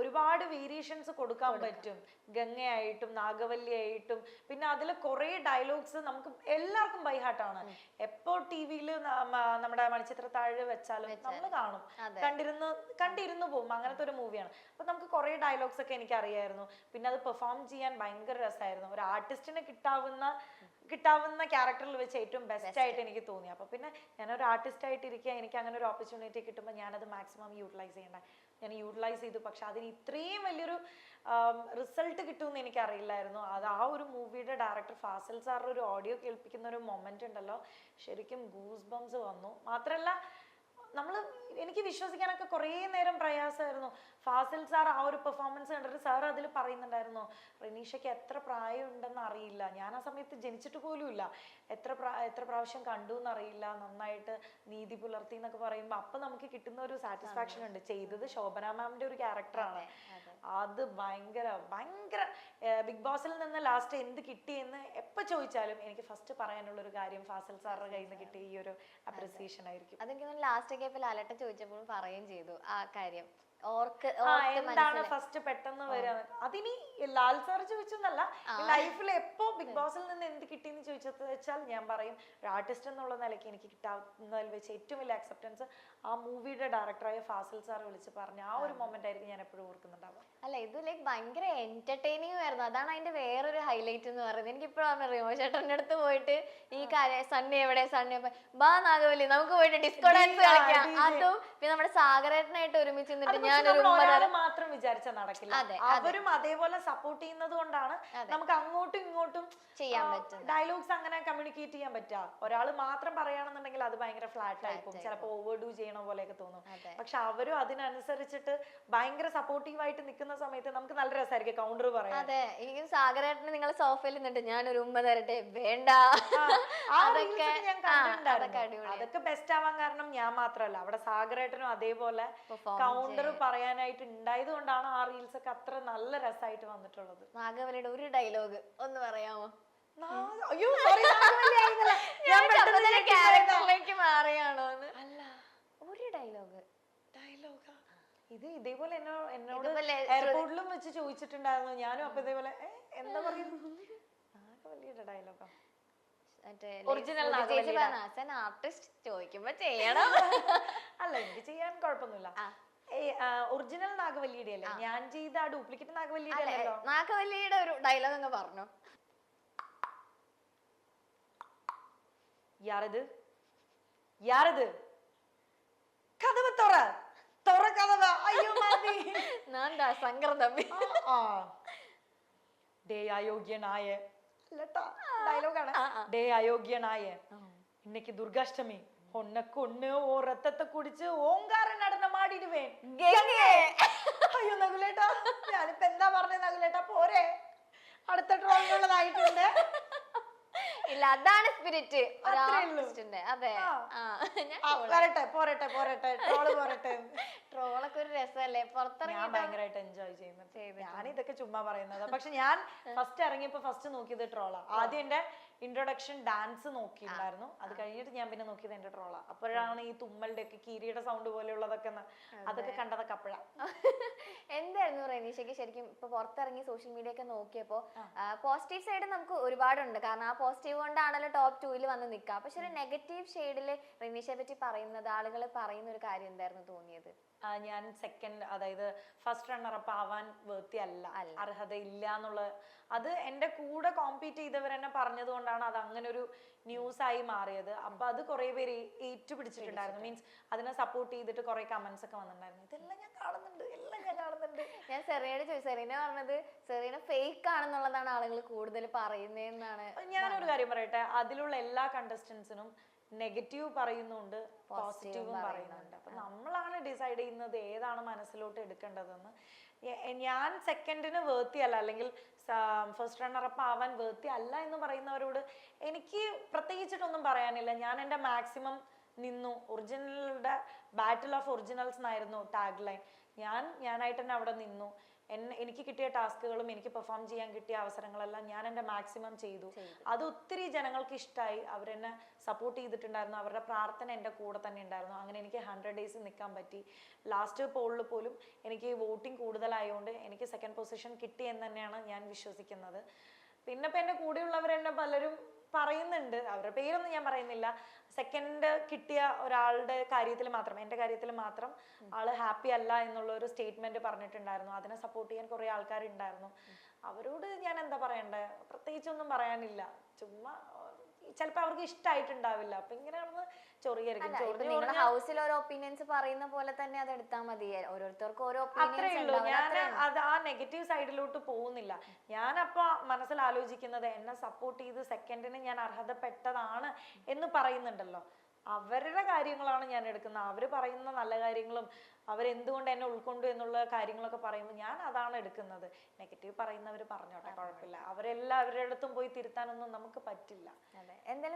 ഒരുപാട് വേരിയേഷൻസ് കൊടുക്കാൻ പറ്റും. ഗംഗയായിട്ടും നാഗവല്ലിയായിട്ടും പിന്നെ അതിൽ കുറെ ഡയലോഗ്സ് നമുക്ക് എല്ലാവർക്കും ബൈഹാർട്ടാണ്. എപ്പോ ടിവിയിൽ നമ്മുടെ മണിച്ചിത്രത്താഴ് വെച്ചാലും നമ്മൾ കാണും, കണ്ടിരുന്നു പോകും. അങ്ങനത്തെ ഒരു മൂവിയാണ്. അപ്പൊ നമുക്ക് കുറെ ഡയലോഗ്സ് ഒക്കെ എനിക്ക് അറിയായിരുന്നു. പിന്നെ അത് പെർഫോം ചെയ്യാൻ ഭയങ്കര രസമായിരുന്നു. ഒരു ആർട്ടിസ്റ്റിനെ കിട്ടാവുന്ന ക്യാരക്ടറിൽ വെച്ച് ഏറ്റവും ബെസ്റ്റ് ആയിട്ട് എനിക്ക് തോന്നി. അപ്പൊ പിന്നെ ഞാനൊരു ആർട്ടിസ്റ്റ് ആയിട്ട് ഇരിക്കുക, എനിക്ക് അങ്ങനെ ഒരു ഓപ്പർച്യൂണിറ്റി കിട്ടുമ്പോൾ ഞാനത് മാക്സിമം യൂട്ടിലൈസ് ചെയ്യണ്ട. ഞാൻ യൂട്ടിലൈസ് ചെയ്തു. പക്ഷെ അതിന് ഇത്രയും വലിയൊരു റിസൾട്ട് കിട്ടുമെന്ന് എനിക്ക് അറിയില്ലായിരുന്നു. അത് ആ ഒരു മൂവിയുടെ ഡയറക്ടർ ഫാസിൽ സാറിന്റെ ഒരു ഓഡിയോ കേൾപ്പിക്കുന്ന ഒരു മൊമെന്റ് ഉണ്ടല്ലോ, ശരിക്കും ഗൂസ് ബംസ് വന്നു. മാത്രല്ല എനിക്ക് വിശ്വസിക്കാനൊക്കെ കുറേ നേരം പ്രയാസമായിരുന്നു. ഫാസിൽ സാർ ആ ഒരു പെർഫോമൻസ് കണ്ടിട്ട് സാർ അതിൽ പറയുന്നുണ്ടായിരുന്നു, റെനീഷയ്ക്ക് എത്ര പ്രായം ഉണ്ടെന്ന് അറിയില്ല, ഞാൻ ആ സമയത്ത് ജനിച്ചിട്ട് പോലും ഇല്ല, എത്ര പ്രാവശ്യം കണ്ടു എന്നറിയില്ല, നന്നായിട്ട് നീതി പുലർത്തി എന്നൊക്കെ പറയുമ്പോൾ അപ്പൊ നമുക്ക് കിട്ടുന്ന ഒരു സാറ്റിസ്ഫാക്ഷൻ ഉണ്ട്. ചെയ്തത് ശോഭന മാമിന്റെ ഒരു ക്യാരക്ടറാണ്. അത് ഭയങ്കര ബിഗ് ബോസിൽ നിന്ന് ലാസ്റ്റ് എന്ത് കിട്ടിയെന്ന് എപ്പോ ചോദിച്ചാലും എനിക്ക് ഫസ്റ്റ് പറയാനുള്ള ഒരു കാര്യം ഫാസിൽ സാറിന്റെ കയ്യിൽ നിന്ന് കിട്ടിയ ഈ ഒരു അപ്രിസിയേഷൻ ആയിരിക്കും. അതെനിക്ക് ലാസ്റ്റ് ഒക്കെ ഇപ്പൊ ലാലേട്ടൻ ചോദിച്ചപ്പോൾ പറയുകയും ചെയ്തു ആ കാര്യം. എന്താണ് ഫസ്റ്റ് പെട്ടെന്ന് വരിക, അതിനി ലാൽ സാർ ചോദിച്ചെന്നല്ല, ലൈഫിൽ എപ്പോ ബിഗ് ബോസിൽ നിന്ന് എന്ത് കിട്ടിയെന്ന് ചോദിച്ചത് വെച്ചാൽ ഞാൻ പറയും ഒരു ആർട്ടിസ്റ്റ് എന്നുള്ള നിലയ്ക്ക് എനിക്ക് കിട്ടാവുന്നതിൽ വെച്ച് ഏറ്റവും വലിയ അക്സെപ്റ്റൻസ് ആ മൂവിയുടെ ഡയറക്ടറായ ഫാസിൽ സാർ വിളിച്ച് പറഞ്ഞ ആ ഒരു മൊമെന്റ് ആയിരിക്കും ഞാൻ എപ്പോഴും ഓർക്കുന്നുണ്ടാവുക. അല്ല, ഇത് ലൈക്ക് ഭയങ്കര എന്റർടൈനിങ് ആയിരുന്നു. അതാണ് അതിന്റെ വേറൊരു ഹൈലൈറ്റ് എന്ന് പറയുന്നത്. എനിക്ക് ഇപ്പോഴാണ് റിമോ ചേട്ടൻ്റെ അടുത്ത് പോയിട്ട് ഈ കാര്യം സണ്ണി എവിടെ ബാ നാഗവല്ലി നമുക്ക് പോയിട്ട് ഡിസ്കോ ഡാൻസ് കളിക്കാം, അതും പിന്നെ നമ്മുടെ സാഗരേട്ടനായിട്ട് ഒരുമിച്ച് നിന്നിട്ട് മാത്രം വിചാരിച്ചാൽ നടക്കില്ല. അവരും അതേപോലെ സപ്പോർട്ട് ചെയ്യുന്നത് കൊണ്ടാണ് നമുക്ക് അങ്ങോട്ടും ഇങ്ങോട്ടും ചെയ്യാൻ പറ്റും. ഡയലോഗ്സ് അങ്ങനെ കമ്മ്യൂണിക്കേറ്റ് ചെയ്യാൻ പറ്റുക. ഒരാൾ മാത്രം പറയുകയാണെന്നുണ്ടെങ്കിൽ അത് ഭയങ്കര ഫ്ലാറ്റ് ആയി പോകും, ചിലപ്പോൾ ഓവർഡു ചെയ്യണ പോലെയൊക്കെ തോന്നും. പക്ഷെ അവരും അതിനനുസരിച്ചിട്ട് ഭയങ്കര സപ്പോർട്ടീവ് ആയിട്ട് നിൽക്കുന്ന സമയത്ത് നമുക്ക് നല്ല രസമായിരിക്കും കൗണ്ടർ പറയാം. അതെ, ഈ സാഗരേട്ടന് നിങ്ങൾ സോഫയിൽ നിന്നിട്ട് ഞാൻ ഒരു ഉമ്മ തരട്ടെ വേണ്ട, അതൊക്കെ ബെസ്റ്റ് ആവാൻ കാരണം ഞാൻ മാത്രമല്ല, അവിടെ സാഗരേട്ടനും അതേപോലെ കൗണ്ടർ പറയാനായിട്ട് ഉണ്ടായത് കൊണ്ടാണ് ആ റീൽസ് ഒക്കെ അത്ര നല്ല രസമായിട്ട് വന്നിട്ടുള്ളത്. നാഗവല്ലിയുടെ ഒരു ഡയലോഗ് ഒന്ന് പറയാമോ? ക്യാരക്ടറിലേക്ക് മാറിയാണോ? അല്ല, ഒരു ഡയലോഗാ ഇത് ഇതേപോലെ എന്നോട് എയർപോർട്ടിലും വെച്ച് ചോദിച്ചിട്ടുണ്ടായിരുന്നു. ഞാനും അപ്പൊ ഇതേപോലെ എന്താ പറയുന്നത്, നാഗവല്ലിയുടെ ഡയലോഗാ ഒറിജിനൽ ആർട്ടിസ്റ്റ് ചോദിക്കുമ്പോ ചെയ്യണം. അല്ല, എനിക്ക് ചെയ്യാൻ കുഴപ്പമൊന്നുമില്ല. ഒറിജിനൽ നാഗവല്ലിയുടെ അല്ലേ, ഞാൻ ചെയ്ത ആ ഡ്യൂപ്ലിക്കേറ്റ് നാഗവല്ലിയുടെ അല്ലല്ലോ. നാഗവല്ലിയുടെ ഒരു ഡയലോഗ് അങ്ങ് പറഞ്ഞു. യാരത് കഥവ് തുറ കഥവ, അയ്യോ മതി സംക്രതം ഡേ അയോഗ്യനായ ഡയലോഗാണ്. ഡേ അയോഗ്യനായ இன்னைக்கு துர்காஷ்டமி உன்னை கொன்னு ஓ ரத்தத்தை குடிச்சு ஓங்கார நடனம் ஆடிடுவேன். അയ്യോ നകുലേട്ടാ, ഞാനിപ്പോ എന്താ പറഞ്ഞേ നകുലേട്ടാ, പോരെ അടുത്ത ട്രോളിനുള്ളതായിട്ടുണ്ട്. ഇല്ല, അതാണ് സ്പിരിറ്റ് ഒരാളിന്റെ. അതെ, പോരട്ടെ ട്രോള് പോരട്ടെ. ട്രോളൊക്കെ ഒരു രസമല്ലേ, പുറത്തിറങ്ങി ഞാൻ ഭയങ്കരമായിട്ട് എൻജോയ് ചെയ്യുന്നത്. ഞാൻ ഇതൊക്കെ ചുമ്മാ പറയുന്നത്. പക്ഷെ ഞാൻ ഫസ്റ്റ് ഇറങ്ങിയപ്പോ ഫസ്റ്റ് നോക്കിയത് ട്രോളാ. ആദ്യം എന്റെ ഇൻട്രൊഡക്ഷൻ ഡാൻസ് നോക്കിയിട്ടുണ്ടായിരുന്നു. അത് കഴിഞ്ഞിട്ട് ഞാൻ പിന്നെ നോക്കിയത് എന്റെ ട്രോളാ. അപ്പോഴാണ് ഈ തുമ്മലിന്റെ ഒക്കെ കീരിയുടെ സൗണ്ട് പോലെയുള്ളതൊക്കെ അതൊക്കെ കണ്ടതൊക്കെ അപ്പോഴാ. എന്തായിരുന്നു റെനീഷയ്ക്ക് ശരിക്കും ഇപ്പൊ പുറത്തിറങ്ങി സോഷ്യൽ മീഡിയ ഒക്കെ നോക്കിയപ്പോ പോസിറ്റീവ് സൈഡ് നമുക്ക് ഒരുപാടുണ്ട്, കാരണം ആ പോസിറ്റീവ് കൊണ്ടാണല്ലോ ടോപ്പ് 2-ൽ വന്ന് നിൽക്കുക. പക്ഷെ ഒരു നെഗറ്റീവ് ഷെയ്ഡില് റെനീഷയെ പറ്റി പറയുന്നത്, ആളുകൾ പറയുന്ന ഒരു കാര്യം എന്തായിരുന്നു തോന്നിയത്? ഞാൻ സെക്കൻഡ്, അതായത് ഫസ്റ്റ് റണ്ണറപ്പ് ആവാൻ വേർത്തി അല്ല, അർഹതയില്ല എന്നുള്ള അത് എന്റെ കൂടെ കോമ്പീറ്റ് ചെയ്തവർ തന്നെ പറഞ്ഞത് കൊണ്ടാണ് അത് അങ്ങനെ ഒരു ന്യൂസ് ആയി മാറിയത്. അപ്പൊ അത് കുറെ പേര് ഏറ്റുപിടിച്ചിട്ടുണ്ടായിരുന്നു. മീൻസ് അതിനെ സപ്പോർട്ട് ചെയ്തിട്ട് കുറെ കമന്റ്സ് ഒക്കെ വന്നിട്ടുണ്ടായിരുന്നു. ഇതെല്ലാം ഞാൻ കാണുന്നുണ്ട്, എല്ലാം ഞാൻ കാണുന്നുണ്ട്. ഞാൻ സെറീനയോട് ചോദിച്ചു, സെറീന പറഞ്ഞത് സെറീന ഫേക്ക് ആണെന്നുള്ളതാണ് ആളുകൾ കൂടുതൽ പറയുന്നതെന്നാണ്. ഞാനൊരു കാര്യം പറയട്ടെ, അതിലുള്ള എല്ലാ കണ്ടസ്റ്റൻസിനും നെഗറ്റീവ് പറയുന്നുണ്ട്, പോസിറ്റീവും പറയുന്നുണ്ട്. അപ്പൊ നമ്മളാണ് ഡിസൈഡ് ചെയ്യുന്നത് ഏതാണ് മനസ്സിലോട്ട് എടുക്കേണ്ടതെന്ന്. ഞാൻ സെക്കൻഡിന് വേർത്തി അല്ല, അല്ലെങ്കിൽ ഫസ്റ്റ് റണ്ണറപ്പ് ആവാൻ വേർത്തി അല്ല എന്ന് പറയുന്നവരോട് എനിക്ക് പ്രത്യേകിച്ചിട്ടൊന്നും പറയാനില്ല. ഞാൻ എൻ്റെ മാക്സിമം നിന്നു. ഒറിജിനലുടെ ബാറ്റിൽ ഓഫ് ഒറിജിനൽസ് എന്നായിരുന്നു ടാഗ് ലൈൻ. ഞാനായിട്ട് തന്നെ അവിടെ നിന്നു. എനിക്ക് കിട്ടിയ ടാസ്കുകളും എനിക്ക് പെർഫോം ചെയ്യാൻ കിട്ടിയ അവസരങ്ങളെല്ലാം ഞാൻ എൻ്റെ മാക്സിമം ചെയ്തു. അത് ഒത്തിരി ജനങ്ങൾക്ക് ഇഷ്ടമായി. അവരെന്നെ സപ്പോർട്ട് ചെയ്തിട്ടുണ്ടായിരുന്നു. അവരുടെ പ്രാർത്ഥന എൻ്റെ കൂടെ തന്നെ ഉണ്ടായിരുന്നു. അങ്ങനെ എനിക്ക് 100 days നിൽക്കാൻ പറ്റി. ലാസ്റ്റ് പോളിൽ പോലും എനിക്ക് വോട്ടിംഗ് കൂടുതലായതുകൊണ്ട് എനിക്ക് സെക്കൻഡ് പൊസിഷൻ കിട്ടി എന്ന് തന്നെയാണ് ഞാൻ വിശ്വസിക്കുന്നത്. പിന്നെ ഇപ്പം എൻ്റെ കൂടെയുള്ളവരെന്നെ പലരും പറയുന്നുണ്ട്, അവരുടെ പേരൊന്നും ഞാൻ പറയുന്നില്ല, സെക്കൻഡ് കിട്ടിയ ഒരാളുടെ കാര്യത്തിൽ മാത്രം, എൻ്റെ കാര്യത്തിൽ മാത്രം ആള് ഹാപ്പി അല്ല എന്നുള്ള ഒരു സ്റ്റേറ്റ്മെന്റ് പറഞ്ഞിട്ടുണ്ടായിരുന്നു. അതിനെ സപ്പോർട്ട് ചെയ്യാൻ കുറെ ആൾക്കാരുണ്ടായിരുന്നു. അവരോട് ഞാൻ എന്താ പറയണ്ടേ, പ്രത്യേകിച്ചൊന്നും പറയാനില്ല. ചുമ്മാ ചിലപ്പോൾ അവർക്ക് ഇഷ്ടമായിട്ടുണ്ടാവില്ല, അപ്പൊ ഇങ്ങനെ ചൊറിയായിരിക്കും. ഹൗസിൽ ഓരോ ഒപ്പീനിയൻസ് പറയുന്ന പോലെ തന്നെ അത് എടുത്താൽ മതി. ഓരോരുത്തർക്കും ഓരോ അത്രേ ഉള്ളൂ. ഞാൻ അത് ആ നെഗറ്റീവ് സൈഡിലോട്ട് പോകുന്നില്ല. ഞാൻ അപ്പൊ മനസ്സിൽ ആലോചിക്കുന്നത്, എന്നെ സപ്പോർട്ട് ചെയ്ത് സെക്കൻഡിന് ഞാൻ അർഹതപ്പെട്ടതാണ് എന്ന് പറയുന്നുണ്ടല്ലോ, അവരുടെ കാര്യങ്ങളാണ് ഞാൻ എടുക്കുന്നത്. അവര് പറയുന്ന നല്ല കാര്യങ്ങളും അവരെന്തുകൊണ്ട് എന്നെ ഉൾക്കൊണ്ടു എന്നുള്ള കാര്യങ്ങളൊക്കെ പറയുമ്പോൾ ഞാൻ അതാണ് എടുക്കുന്നത്. നെഗറ്റീവ് പറയുന്നവർ പറഞ്ഞോട്ടെ, കുഴപ്പമില്ല. അവരുടെ അടുത്തും പോയി തിരുത്താനൊന്നും നമുക്ക് പറ്റില്ല,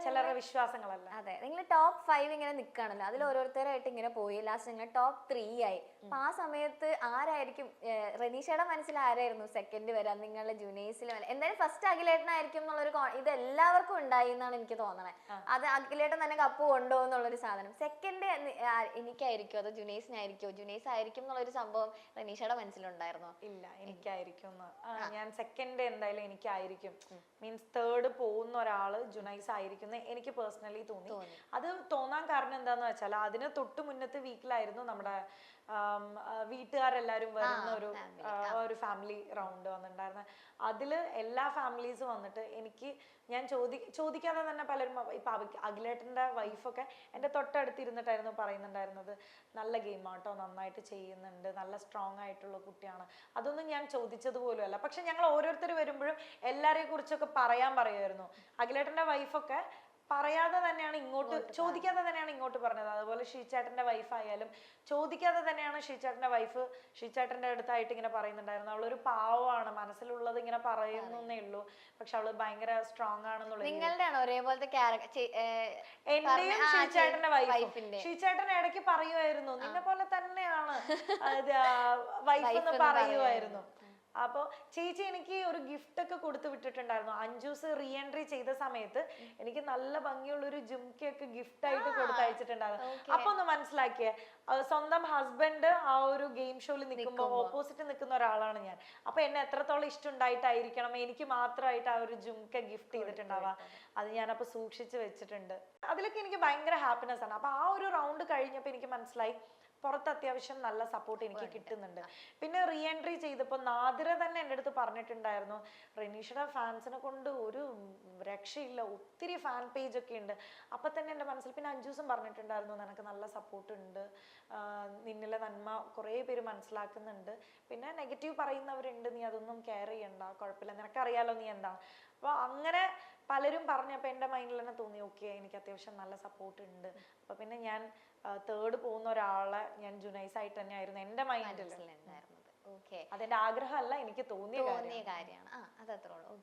ചിലരുടെ വിശ്വാസങ്ങളല്ല. അതെ, നിങ്ങൾ ടോപ്പ് 5 ഇങ്ങനെ നിൽക്കുകയാണല്ലോ, അതിൽ ഓരോരുത്തരായിട്ട് ഇങ്ങനെ പോയി ലാസ്റ്റ് നിങ്ങൾ ടോപ്പ് 3 ആയി. അപ്പൊ ആ സമയത്ത് ആരായിരിക്കും, റെനീഷയുടെ മനസ്സിൽ ആരായിരുന്നു സെക്കൻഡ് വരാൻ? നിങ്ങളുടെ ജൂനിയേഴ്സിൽ എന്തായാലും ഫസ്റ്റ് അഖിലേട്ടനായിരിക്കും എന്നുള്ളൊരു ഇത് എല്ലാവർക്കും ഉണ്ടായി എന്നാണ് എനിക്ക് തോന്നണേ. അത് അഖിലേട്ടൻ തന്നെ കപ്പ് കൊണ്ടുപോകും എന്നുള്ളൊരു സാധനം. സെക്കൻഡ് എനിക്കായിരിക്കും അതോ ജുനൈസിനായിരിക്കോ? ജുനൈസ് ആയിരിക്കും എന്നുള്ളൊരു സംഭവം റെനീഷയുടെ മനസ്സിലുണ്ടായിരുന്നോ? ഇല്ല, എനിക്കായിരിക്കും. ഞാൻ സെക്കൻഡ് എന്തായാലും എനിക്കായിരിക്കും. മീൻസ് തേർഡ് പോകുന്ന ഒരാള് ജുനൈസ് ആയിരിക്കും എനിക്ക് പേഴ്സണലി തോന്നി. അത് തോന്നാൻ കാരണം എന്താന്ന് വെച്ചാൽ, അതിന് തൊട്ട് മുന്നത്തെ വീക്കിലായിരുന്നു നമ്മുടെ വീട്ടുകാരെല്ലാരും വരുന്ന ഒരു ഫാമിലി റൗണ്ട് വന്നിട്ടുണ്ടായിരുന്നു. അതില് എല്ലാ ഫാമിലീസ് വന്നിട്ട് എനിക്ക് ഞാൻ ചോദിക്കാതെ തന്നെ പലരും, ഇപ്പൊ അഖിലേട്ടന്റെ വൈഫൊക്കെ എൻ്റെ തൊട്ടടുത്തിരുന്നിട്ടായിരുന്നു പറയുന്നുണ്ടായിരുന്നത്, നല്ല ഗെയിം ആട്ടോ, നന്നായിട്ട് ചെയ്യുന്നുണ്ട്, നല്ല സ്ട്രോങ് ആയിട്ടുള്ള കുട്ടിയാണ്. അതൊന്നും ഞാൻ ചോദിച്ചത് പോലും അല്ല. പക്ഷെ ഞങ്ങൾ ഓരോരുത്തർ വരുമ്പോഴും എല്ലാരെ കുറിച്ചൊക്കെ പറയുമായിരുന്നു. അഖിലേട്ടന്റെ വൈഫൊക്കെ പറയാതെ തന്നെയാണ് ഇങ്ങോട്ട്, ചോദിക്കാതെ തന്നെയാണ് ഇങ്ങോട്ട് പറഞ്ഞത്. അതുപോലെ ഷീചേട്ടന്റെ വൈഫ് ആയാലും ചോദിക്കാതെ തന്നെയാണ് ഷീചേട്ടന്റെ വൈഫ് ഷീചേട്ടന്റെ അടുത്തായിട്ട് ഇങ്ങനെ പറയുന്നുണ്ടായിരുന്നു, അവളൊരു പാവമാണ്, മനസ്സിലുള്ളത് ഇങ്ങനെ പറയുന്നേ ഉള്ളൂ, പക്ഷെ അവള് ഭയങ്കര സ്ട്രോങ് ആണെന്നുള്ളത്. എന്റെയും ഷീചേട്ടന്റെ വൈഫിന്റെ, ഷീചേട്ടൻ ഇടയ്ക്ക് പറയുമായിരുന്നു, നിന്നെ പോലെ തന്നെയാണ് വൈഫ് എന്ന് പറയുമായിരുന്നു. അപ്പൊ ചേച്ചി എനിക്ക് ഒരു ഗിഫ്റ്റ് ഒക്കെ കൊടുത്തു വിട്ടിട്ടുണ്ടായിരുന്നു. അഞ്ജൂസ് റീ എൻട്രി ചെയ്ത സമയത്ത് എനിക്ക് നല്ല ഭംഗിയുള്ള ഒരു ജുംക്കയൊക്കെ ഗിഫ്റ്റ് ആയിട്ട് കൊടുത്തയച്ചിട്ടുണ്ടായിരുന്നു. അപ്പൊ ഒന്ന് മനസ്സിലാക്കിയേ, സ്വന്തം ഹസ്ബൻഡ് ആ ഒരു ഗെയിം ഷോയിൽ നിൽക്കുമ്പോൾ ഓപ്പോസിറ്റ് നിൽക്കുന്ന ഒരാളാണ് ഞാൻ. അപ്പൊ എന്നെ എത്രത്തോളം ഇഷ്ടമുണ്ടായിട്ടായിരിക്കണം എനിക്ക് മാത്രമായിട്ട് ആ ഒരു ജുംക്ക ഗിഫ്റ്റ് ചെയ്തിട്ടുണ്ടാവുക. അത് ഞാനപ്പോ സൂക്ഷിച്ചു വെച്ചിട്ടുണ്ട്. അതിലൊക്കെ എനിക്ക് ഭയങ്കര ഹാപ്പിനെസ് ആണ്. അപ്പൊ ആ ഒരു റൗണ്ട് കഴിഞ്ഞപ്പോ എനിക്ക് മനസ്സിലായി, പുറത്ത് അത്യാവശ്യം നല്ല സപ്പോർട്ട് എനിക്ക് കിട്ടുന്നുണ്ട്. പിന്നെ റീ എൻട്രി ചെയ്തപ്പോൾ നാദിര തന്നെ എൻ്റെ അടുത്ത് പറഞ്ഞിട്ടുണ്ടായിരുന്നു, റെനീഷയുടെ ഫാൻസിനെ കൊണ്ട് ഒരു രക്ഷയില്ല, ഒത്തിരി ഫാൻ പേജ് ഒക്കെ ഉണ്ട്. അപ്പൊ തന്നെ എൻ്റെ മനസ്സിൽ, പിന്നെ അഞ്ജൂസും പറഞ്ഞിട്ടുണ്ടായിരുന്നു, നിനക്ക് നല്ല സപ്പോർട്ട് ഉണ്ട്, നിന്നിലെ നന്മ കുറേ പേര് മനസ്സിലാക്കുന്നുണ്ട്, പിന്നെ നെഗറ്റീവ് പറയുന്നവരുണ്ട്, നീ അതൊന്നും കെയർ ചെയ്യണ്ട, കുഴപ്പമില്ല, നിനക്കറിയാലോ നീ എന്താണ്. അപ്പോൾ അങ്ങനെ പലരും പറഞ്ഞപ്പോൾ എൻ്റെ മൈൻഡിൽ തന്നെ തോന്നി, ഓക്കെ എനിക്ക് അത്യാവശ്യം നല്ല സപ്പോർട്ട് ഉണ്ട്. അപ്പൊ പിന്നെ ഞാൻ തേർഡ് പോകുന്ന ഒരാളെ ഞാൻ ജുനൈസ് ആയിട്ട് തന്നെ ആയിരുന്നു എൻ്റെ മൈൻഡിൽ. അതെന്റെ ആഗ്രഹമല്ല, എനിക്ക് തോന്നിയ കാര്യമാണ്. അതത്രേ ഉള്ളൂ.